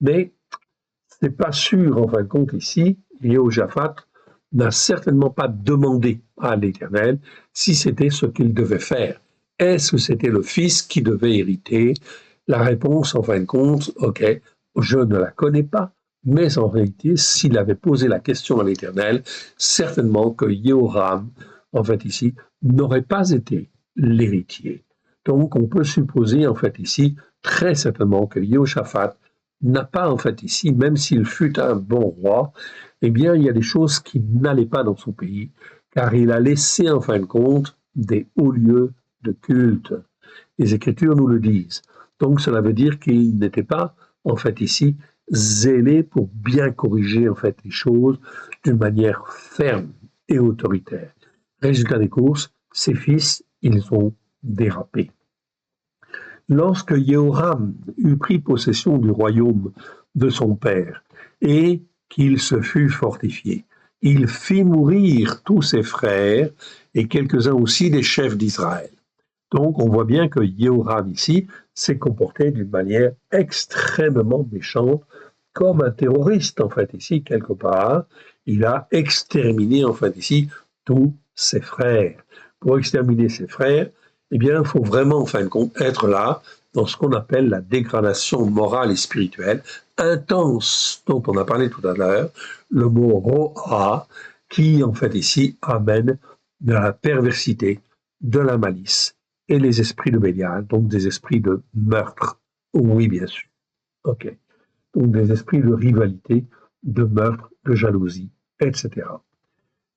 Mais c'est pas sûr, en fin de compte, ici, Jéhoshaphat n'a certainement pas demandé à l'Éternel si c'était ce qu'il devait faire. Est-ce que c'était le fils qui devait hériter? La réponse, en fin de compte, ok, je ne la connais pas, mais en réalité, s'il avait posé la question à l'Éternel, certainement que Jéhoram, en fait ici, n'aurait pas été l'héritier. Donc on peut supposer, en fait ici, très certainement que Jéhoshaphat n'a pas, en fait ici, même s'il fut un bon roi, eh bien il y a des choses qui n'allaient pas dans son pays, car il a laissé, en fin de compte, des hauts lieux de culte. Les Écritures nous le disent. Donc cela veut dire qu'il n'était pas, en fait ici, zélé pour bien corriger, en fait, les choses d'une manière ferme et autoritaire. Résultat des courses, ses fils, ils ont dérapé. Lorsque Jéhoram eut pris possession du royaume de son père et qu'il se fut fortifié, il fit mourir tous ses frères et quelques-uns aussi des chefs d'Israël. Donc on voit bien que Jéhoram ici s'est comporté d'une manière extrêmement méchante, comme un terroriste en fait ici quelque part. Il a exterminé en fait ici tous ses frères. Pour exterminer ses frères, eh bien il faut vraiment en fin de compte être là dans ce qu'on appelle la dégradation morale et spirituelle intense dont on a parlé tout à l'heure, le mot ro'a, qui en fait ici amène de la perversité, de la malice, et les esprits de Bélial, donc des esprits de meurtre. Oui, bien sûr. OK. Donc des esprits de rivalité, de meurtre, de jalousie, etc.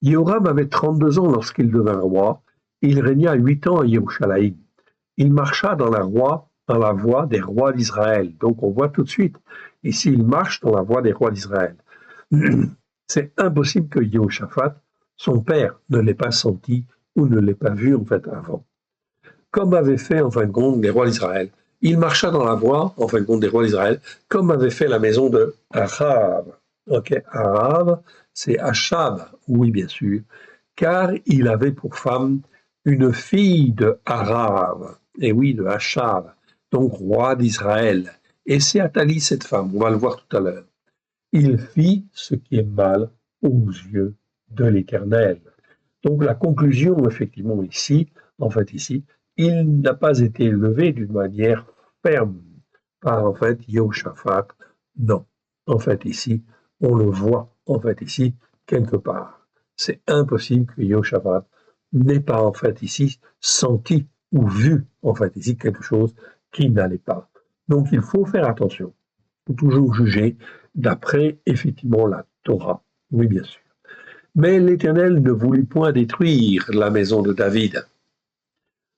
Yehoram avait 32 ans lorsqu'il devint roi. Il régna 8 ans à Yerushalayim. Il marcha dans la voie des rois d'Israël. Donc on voit tout de suite, ici il marche dans la voie des rois d'Israël. C'est impossible que Jehoshaphat, son père, ne l'ait pas senti ou ne l'ait pas vu en fait avant. Comme avait fait en fin de compte les rois d'Israël. Il marcha dans la voie, en fin de compte, des rois d'Israël, comme avait fait la maison de Achav. Ok, Achav, c'est Achab, oui bien sûr, car il avait pour femme une fille de Achav, et oui, de Achab, donc roi d'Israël. Et c'est Athalie cette femme, on va le voir tout à l'heure. Il fit ce qui est mal aux yeux de l'Éternel. Donc la conclusion, effectivement, ici, il n'a pas été élevé d'une manière ferme par, en fait, Yehoshaphat. Non. En fait, ici, on le voit, en fait, ici, quelque part. C'est impossible que Yehoshaphat n'ait pas, en fait, ici, senti ou vu, en fait, ici, quelque chose qui n'allait pas. Donc, il faut faire attention. Il faut toujours juger d'après, effectivement, la Torah. Oui, bien sûr. Mais l'Éternel ne voulut point détruire la maison de David.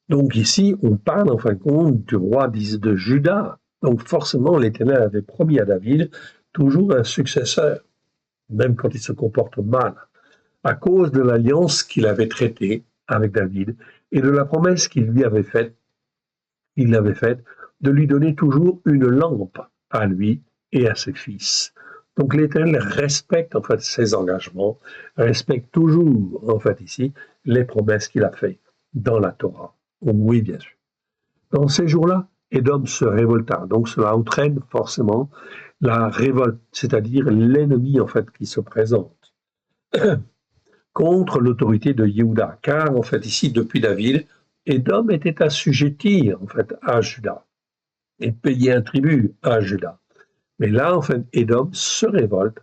Donc ici, on parle en fin de compte du roi de Juda. Donc forcément, l'Éternel avait promis à David toujours un successeur, même quand il se comporte mal, à cause de l'alliance qu'il avait traitée avec David et de la promesse qu'il lui avait faite, de lui donner toujours une lampe à lui et à ses fils. Donc l'Éternel respecte en fait ses engagements, respecte toujours en fait ici les promesses qu'il a faites dans la Torah. Oui, bien sûr. Dans ces jours-là, Édom se révolta. Donc cela entraîne forcément la révolte, c'est-à-dire l'ennemi en fait qui se présente contre l'autorité de Yehuda. Car en fait ici, depuis David, Édom était assujetti en fait à Juda et payait un tribut à Juda. Mais là, en fait, Édom se révolte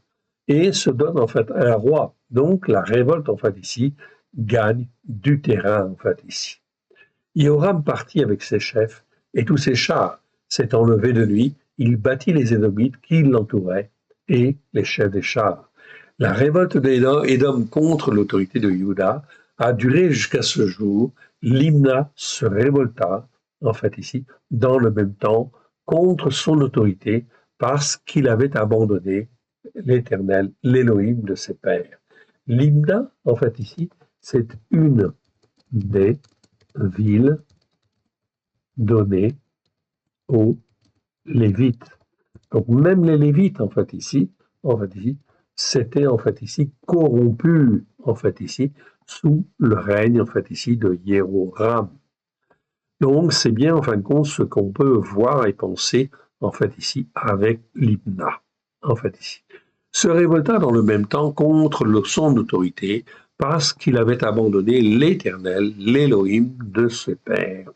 et se donne en fait un roi. Donc la révolte en fait ici gagne du terrain en fait ici. Yehoram partit avec ses chefs et tous ses chars. S'étant levé de nuit, il battit les Édomites qui l'entouraient et les chefs des chars. La révolte d'Édom contre l'autorité de Juda a duré jusqu'à ce jour. Limna se révolta, en fait ici, dans le même temps, contre son autorité parce qu'il avait abandonné l'Éternel, l'Élohim de ses pères. Limna, en fait ici, c'est une des villes données aux Lévites. Donc même les Lévites, en fait ici, s'étaient en fait ici corrompus, en fait ici, sous le règne, en fait ici, de Jéhoram. Donc c'est bien, en fin de compte, ce qu'on peut voir et penser, en fait ici, avec Libna, en fait ici. Se révolta dans le même temps contre son autorité, parce qu'il avait abandonné l'Éternel, l'Élohim de ses pères.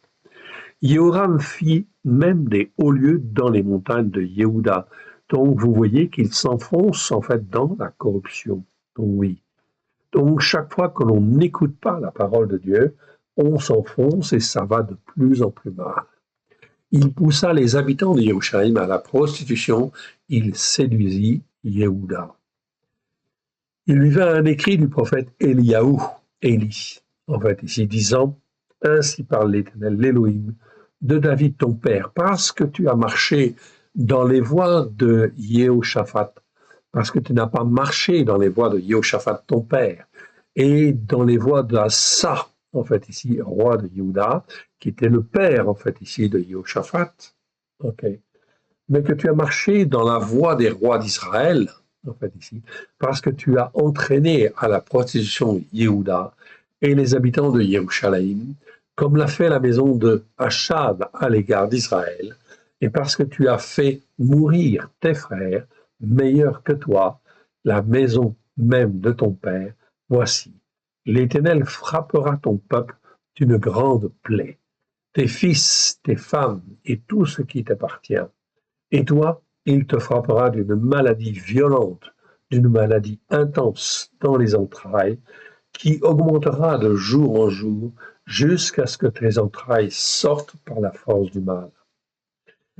Yehoram fit même des hauts lieux dans les montagnes de Yehuda. Donc vous voyez qu'il s'enfonce en fait dans la corruption. Oui. Donc chaque fois que l'on n'écoute pas la parole de Dieu, on s'enfonce et ça va de plus en plus mal. Il poussa les habitants de Yerushalayim à la prostitution, il séduisit Yehuda. Il lui vint un écrit du prophète Élie, en fait ici disant, ainsi parle l'Éternel, l'Élohim, de David ton père, parce que tu as marché dans les voies de Jehoshaphat, parce que tu n'as pas marché dans les voies de Jehoshaphat ton père, et dans les voies d'Assa, en fait ici, roi de Juda, qui était le père, en fait ici, de Jehoshaphat, mais que tu as marché dans la voie des rois d'Israël, en fait ici, parce que tu as entraîné à la prostitution Yehuda et les habitants de Yerushalayim, comme l'a fait la maison de Achab à l'égard d'Israël, et parce que tu as fait mourir tes frères, meilleurs que toi, la maison même de ton père, voici, l'Éternel frappera ton peuple d'une grande plaie, tes fils, tes femmes et tout ce qui t'appartient. Et toi, il te frappera d'une maladie violente, d'une maladie intense dans les entrailles, qui augmentera de jour en jour jusqu'à ce que tes entrailles sortent par la force du mal.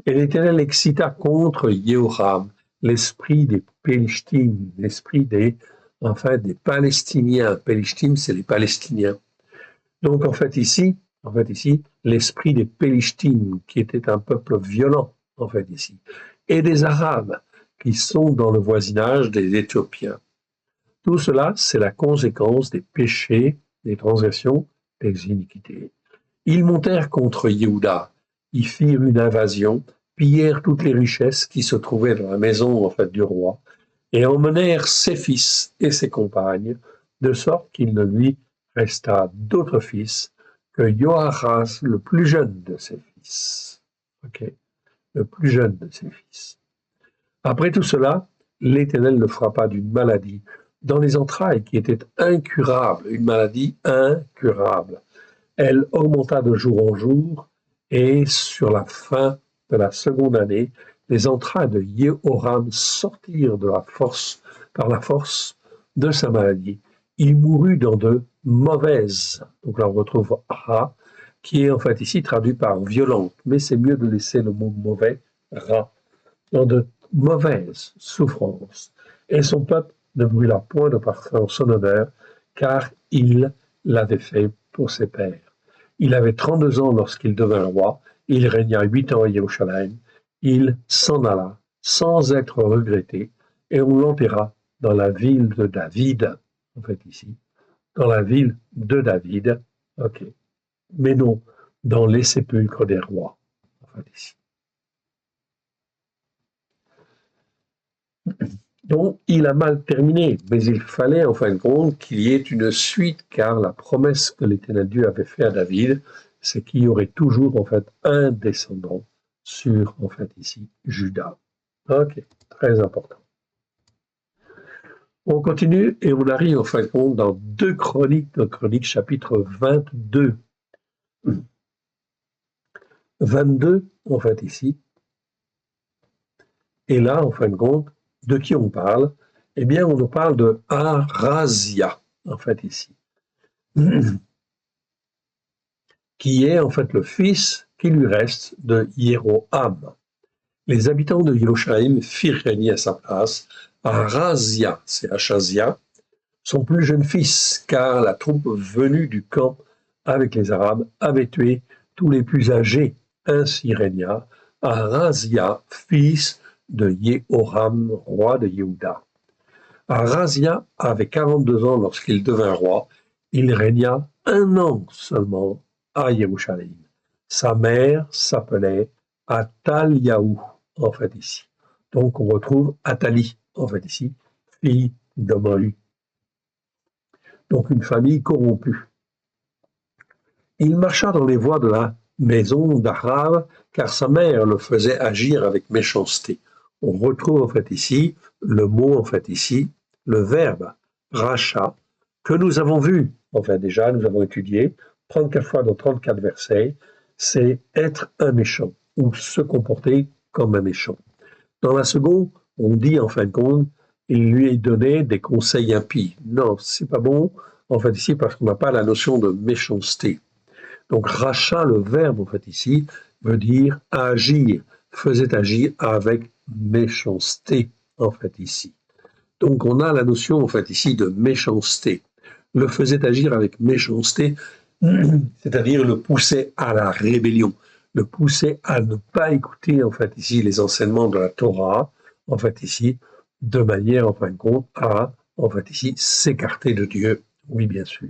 Et l'Éternel excita contre Jéhoram l'esprit des Pélishtim, l'esprit des Palestiniens. Pélishtim, c'est les Palestiniens. Donc ici, l'esprit des Pélishtim, qui était un peuple violent, ici, et des Arabes, qui sont dans le voisinage des Éthiopiens. Tout cela, c'est la conséquence des péchés, des transgressions, des iniquités. Ils montèrent contre Yehuda, ils firent une invasion, pillèrent toutes les richesses qui se trouvaient dans la maison du roi, et emmenèrent ses fils et ses compagnes, de sorte qu'il ne lui resta d'autre fils que Joachaz, le plus jeune de ses fils. Le plus jeune de ses fils. Après tout cela, l'Éternel le frappa d'une maladie dans les entrailles qui était incurable, une maladie incurable. Elle augmenta de jour en jour, et sur la fin de la seconde année, les entrailles de Jéhoram sortirent par la force de sa maladie. Il mourut dans de mauvaises, donc là on retrouve ra, qui est ici traduit par violente, mais c'est mieux de laisser le mot mauvais, ra, dans de mauvaises souffrances. Et son peuple ne brûla point de parfum en son honneur, car il l'avait fait pour ses pères. Il avait 32 ans lorsqu'il devint roi, il régna 8 ans à Jérusalem, il s'en alla sans être regretté, et on l'enterra dans la ville de David, ici, dans la ville de David, mais non dans les sépulcres des rois, ici. Donc, il a mal terminé, mais il fallait en fin de compte qu'il y ait une suite, car la promesse que l'Éternel Dieu avait faite à David, c'est qu'il y aurait toujours un descendant sur ici Juda. Très important. On continue et on arrive en fin de compte dans 2 Chroniques, chapitre 22. 22 ici. Et là, en fin de compte, de qui on parle? Eh bien, on nous parle de Arazia, ici, qui est le fils qui lui reste de Jéroham. Les habitants de Yerushalayim firent régner à sa place Arazia, c'est Achazia, son plus jeune fils, car la troupe venue du camp avec les Arabes avait tué tous les plus âgés. Ainsi régna Arazia, fils de Jéhoram, roi de Yehuda. Arazia avait 42 ans lorsqu'il devint roi. Il régna 1 an seulement à Yerushalayim. Sa mère s'appelait Athaliaou, ici. Donc on retrouve Athalie, ici, fille d'Omri. Donc une famille corrompue. Il marcha dans les voies de la maison d'Arav, car sa mère le faisait agir avec méchanceté. On retrouve ici le mot, ici, le verbe racha, que nous avons vu, déjà, nous avons étudié 34 fois dans 34 versets, c'est être un méchant ou se comporter comme un méchant. Dans la seconde, on dit en fin de compte, il lui est donné des conseils impies. Non, c'est pas bon, ici, parce qu'on n'a pas la notion de méchanceté. Donc, rachat, le verbe, ici, veut dire agir, faisait agir avec méchanceté, ici. Donc, on a la notion, ici, de méchanceté. Le faisait agir avec méchanceté, c'est-à-dire le poussait à la rébellion, le poussait à ne pas écouter, ici, les enseignements de la Torah, ici, de manière, en fin de compte, à, ici, s'écarter de Dieu. Oui, bien sûr.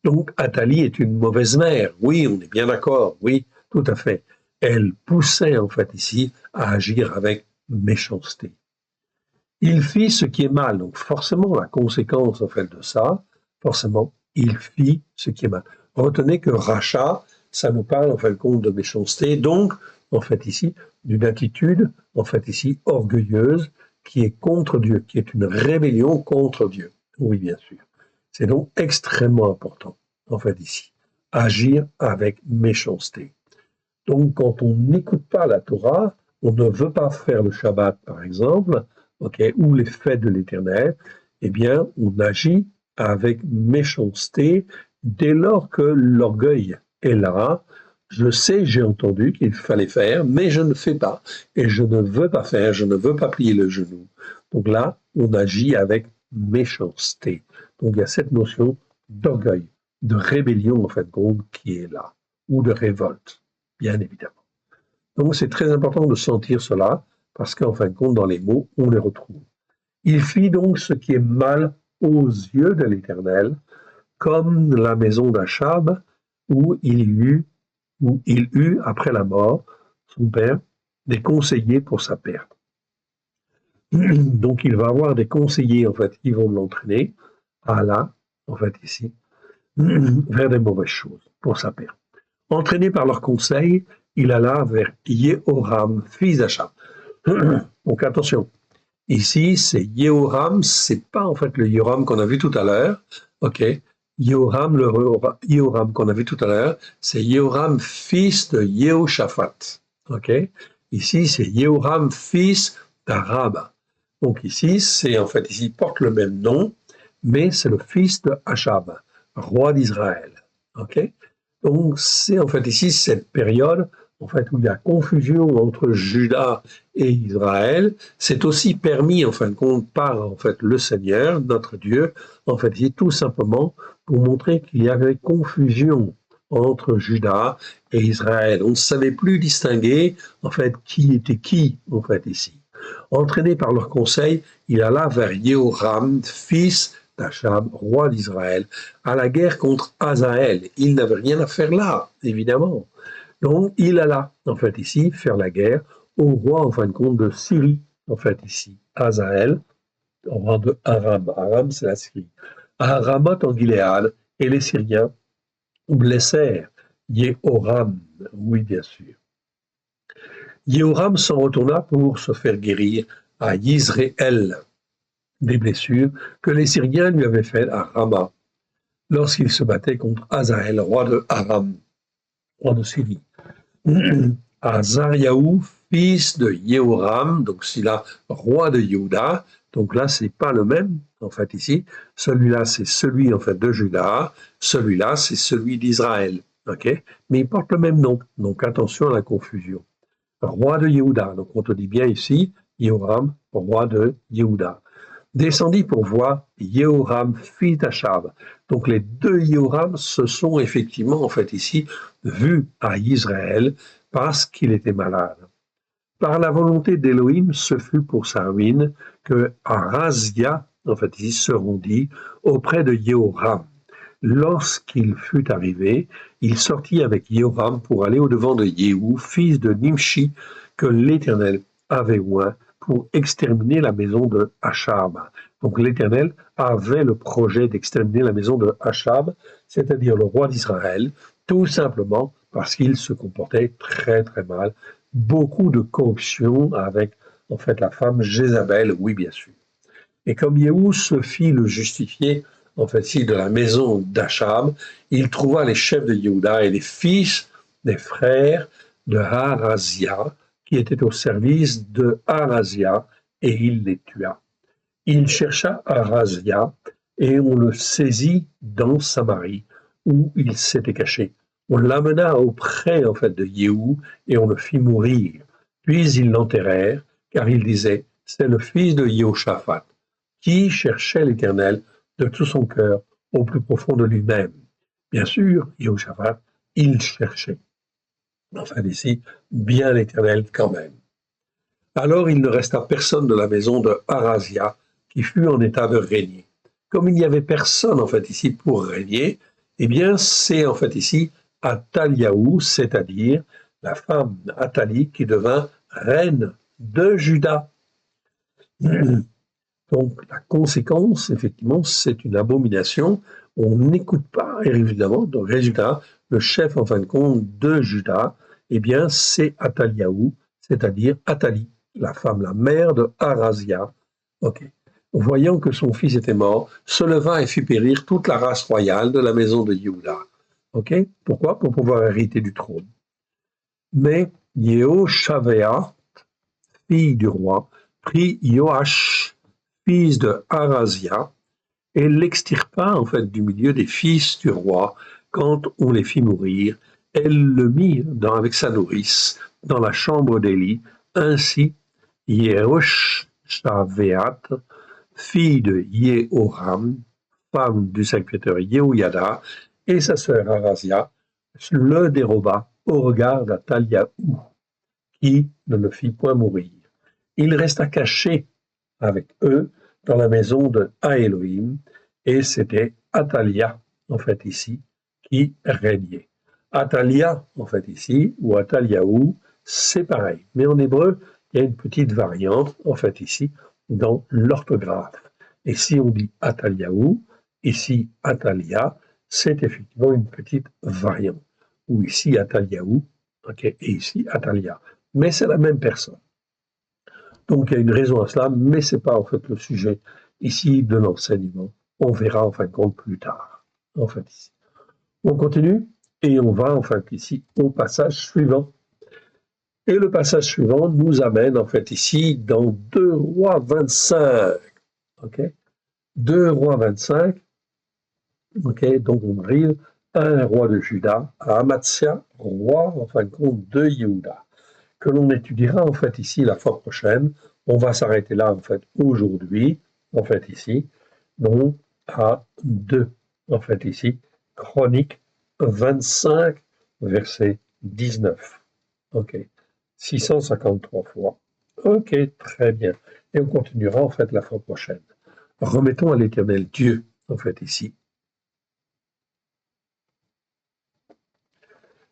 Donc, Athalie est une mauvaise mère. Oui, on est bien d'accord. Oui, tout à fait. Elle poussait, ici, à agir avec méchanceté. Il fit ce qui est mal. Donc, forcément, la conséquence, de ça, forcément, il fit ce qui est mal. Retenez que rachat, ça nous parle, en fin de compte, de méchanceté. Donc, ici, d'une attitude, ici, orgueilleuse, qui est contre Dieu, qui est une rébellion contre Dieu. Oui, bien sûr. C'est donc extrêmement important, ici. Agir avec méchanceté. Donc, quand on n'écoute pas la Torah, on ne veut pas faire le Shabbat, par exemple, ou les fêtes de l'Éternel, eh bien, on agit avec méchanceté dès lors que l'orgueil est là. Je sais, j'ai entendu qu'il fallait faire, mais je ne fais pas. Et je ne veux pas faire, je ne veux pas plier le genou. Donc là, on agit avec méchanceté. Donc il y a cette notion d'orgueil, de rébellion en fin de compte qui est là, ou de révolte, bien évidemment. Donc c'est très important de sentir cela, parce qu'en fin de compte, dans les mots, on les retrouve. Il fit donc ce qui est mal aux yeux de l'Éternel, comme la maison d'Achab, où il eut, après la mort, son père, des conseillers pour sa perte. Donc il va avoir des conseillers, en fait, qui vont l'entraîner à là, en fait, ici, vers des mauvaises choses pour sa perte. Entraîné par leurs conseils, il alla vers Yehoram, fils d'Achab. Donc attention, ici c'est Yehoram, c'est pas en fait le Yehoram qu'on a vu tout à l'heure, ok? Yehoram qu'on a vu tout à l'heure, c'est Yehoram, fils de Yehoshaphat, ok? Ici c'est Yehoram, fils d'Arab. Donc ici, c'est en fait, ici, il porte le même nom, mais c'est le fils de Achab, roi d'Israël. Ok? Donc c'est en fait ici cette période en fait où il y a confusion entre Juda et Israël. C'est aussi permis en fin de compte par en fait le Seigneur, notre Dieu, en fait ici tout simplement pour montrer qu'il y avait confusion entre Juda et Israël. On ne savait plus distinguer en fait qui était qui en fait ici. Entraîné par leur conseil, il alla vers Yehoram, fils d'Achab, roi d'Israël, à la guerre contre Hazaël. Il n'avait rien à faire là, évidemment. Donc, il alla, en fait, ici, faire la guerre au roi, en fin de compte, de Syrie, en fait, ici, Hazaël, roi de Aram. Aram, c'est la Syrie. À Ramoth en Gilead, et les Syriens blessèrent Yehoram, oui, bien sûr. Yehoram s'en retourna pour se faire guérir à Yisraël des blessures que les Syriens lui avaient faites à Rama lorsqu'il se battait contre Hazaël, roi de Aram, roi de Syrie. Azariaou, fils de Yehoram, donc c'est là roi de Juda, donc là c'est pas le même en fait ici, celui-là c'est celui en fait de Juda, celui-là c'est celui d'Israël, ok, mais ils portent le même nom, donc attention à la confusion. Roi de Yehuda, donc on te dit bien ici, Yehoram, roi de Yehuda, descendit pour voir Yehoram, fils d'Achab. Donc les deux Yehoram se sont effectivement, en fait ici, vus à Israël parce qu'il était malade. Par la volonté d'Élohim, ce fut pour sa ruine que Arazia, en fait ici, se rendit auprès de Yehoram. Lorsqu'il fut arrivé, il sortit avec Yehoram pour aller au-devant de Yehou, fils de Nimshi, que l'Éternel avait oint pour exterminer la maison de Achab. Donc l'Éternel avait le projet d'exterminer la maison de Achab, c'est-à-dire le roi d'Israël, tout simplement parce qu'il se comportait très très mal. Beaucoup de corruption avec en fait la femme Jézabel, oui bien sûr. Et comme Yehou se fit le justifier en fait, ici, de la maison d'Achab, il trouva les chefs de Yehuda et les fils des frères de Harazia, qui étaient au service de Harazia, et il les tua. Il chercha Harazia, et on le saisit dans Samarie, où il s'était caché. On l'amena auprès, en fait, de Yehou, et on le fit mourir. Puis ils l'enterrèrent, car il disait, c'est le fils de Yehoshaphat, qui cherchait l'Éternel de tout son cœur, au plus profond de lui-même. Bien sûr, Yehoshaphat, il cherchait. Enfin, ici, bien l'Éternel quand même. Alors il ne resta personne de la maison de Harazia qui fut en état de régner. Comme il n'y avait personne, en fait, ici pour régner, eh bien, c'est en fait ici Athaliaou, c'est-à-dire la femme d'Athalie qui devint reine de Juda. Donc, la conséquence, effectivement, c'est une abomination. On n'écoute pas, évidemment. Donc, résultat, le chef, en fin de compte, de Juda, eh bien, c'est Athaliaou, c'est-à-dire Athalie, la femme, la mère de Harazia. Ok. Voyant que son fils était mort, se leva et fit périr toute la race royale de la maison de Yehuda. Ok. Pourquoi? Pour pouvoir hériter du trône. Mais Yehoshavéa, fille du roi, prit Yoash, fils de Harazia, et l'extirpa en fait du milieu des fils du roi quand on les fit mourir. Elle le mit avec sa nourrice dans la chambre d'Élie. Ainsi, Yehoshafat, fille de Yehoram, femme du sacrificateur Yehoyada, et sa sœur Arazia, le déroba au regard d'Athaliahu, qui ne le fit point mourir. Il resta caché avec eux dans la maison de Elohim, et c'était Athalia, en fait, ici, qui régnait. Athalia, en fait, ici, ou Athaliahu, c'est pareil. Mais en hébreu, il y a une petite variante, en fait, ici, dans l'orthographe. Et si on dit Athaliahu, ici Athalia, c'est effectivement une petite variante. Ou ici Athaliahu, ok, et ici Athalia. Mais c'est la même personne. Donc il y a une raison à cela, mais ce n'est pas en fait le sujet ici de l'enseignement. On verra en fin de compte plus tard. En fait ici. On continue et on va en fait ici au passage suivant. Et le passage suivant nous amène en fait ici dans 2 Rois 25. Ok, 2 Rois 25. Ok, donc on arrive à un roi de Juda, à Amatzia, roi en fin de compte de Yehuda, que l'on étudiera en fait ici la fois prochaine. On va s'arrêter là en fait aujourd'hui, en fait ici, donc à 2, en fait ici, Chronique 25, verset 19. Ok, 653 fois. Ok, très bien. Et on continuera en fait la fois prochaine. Remettons à l'Éternel Dieu, en fait ici,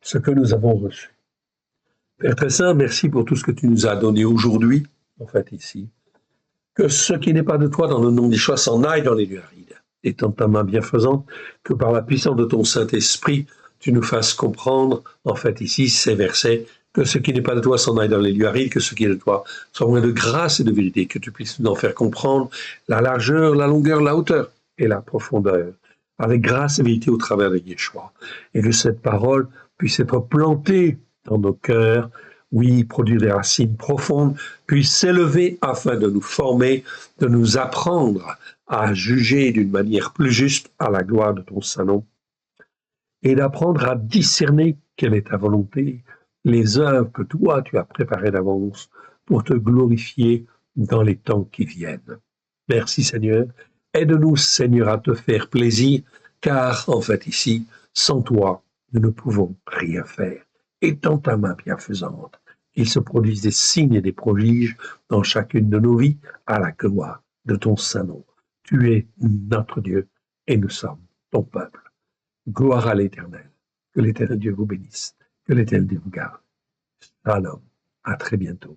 ce que nous avons reçu. Père très saint, merci pour tout ce que tu nous as donné aujourd'hui, en fait ici. Que ce qui n'est pas de toi dans le nom d'Yeshua s'en aille dans les lieux arides. Étant ta main bienfaisante, que par la puissance de ton Saint-Esprit, tu nous fasses comprendre, en fait ici, ces versets, que ce qui n'est pas de toi s'en aille dans les lieux arides, que ce qui est de toi soit moins de grâce et de vérité, que tu puisses nous en faire comprendre la largeur, la longueur, la hauteur et la profondeur, avec grâce et vérité au travers de Yeshua. Et que cette parole puisse être plantée dans nos cœurs, oui, produire des racines profondes, puisse s'élever afin de nous former, de nous apprendre à juger d'une manière plus juste à la gloire de ton Saint-Nom, et d'apprendre à discerner quelle est ta volonté, les œuvres que toi tu as préparées d'avance pour te glorifier dans les temps qui viennent. Merci Seigneur. Aide-nous Seigneur à te faire plaisir, car en fait ici, sans toi, nous ne pouvons rien faire. Étends ta main bienfaisante, qu'il se produise des signes et des prodiges dans chacune de nos vies à la gloire de ton Saint-Nom. Tu es notre Dieu et nous sommes ton peuple. Gloire à l'Éternel. Que l'Éternel Dieu vous bénisse. Que l'Éternel Dieu vous garde. Shalom. À très bientôt.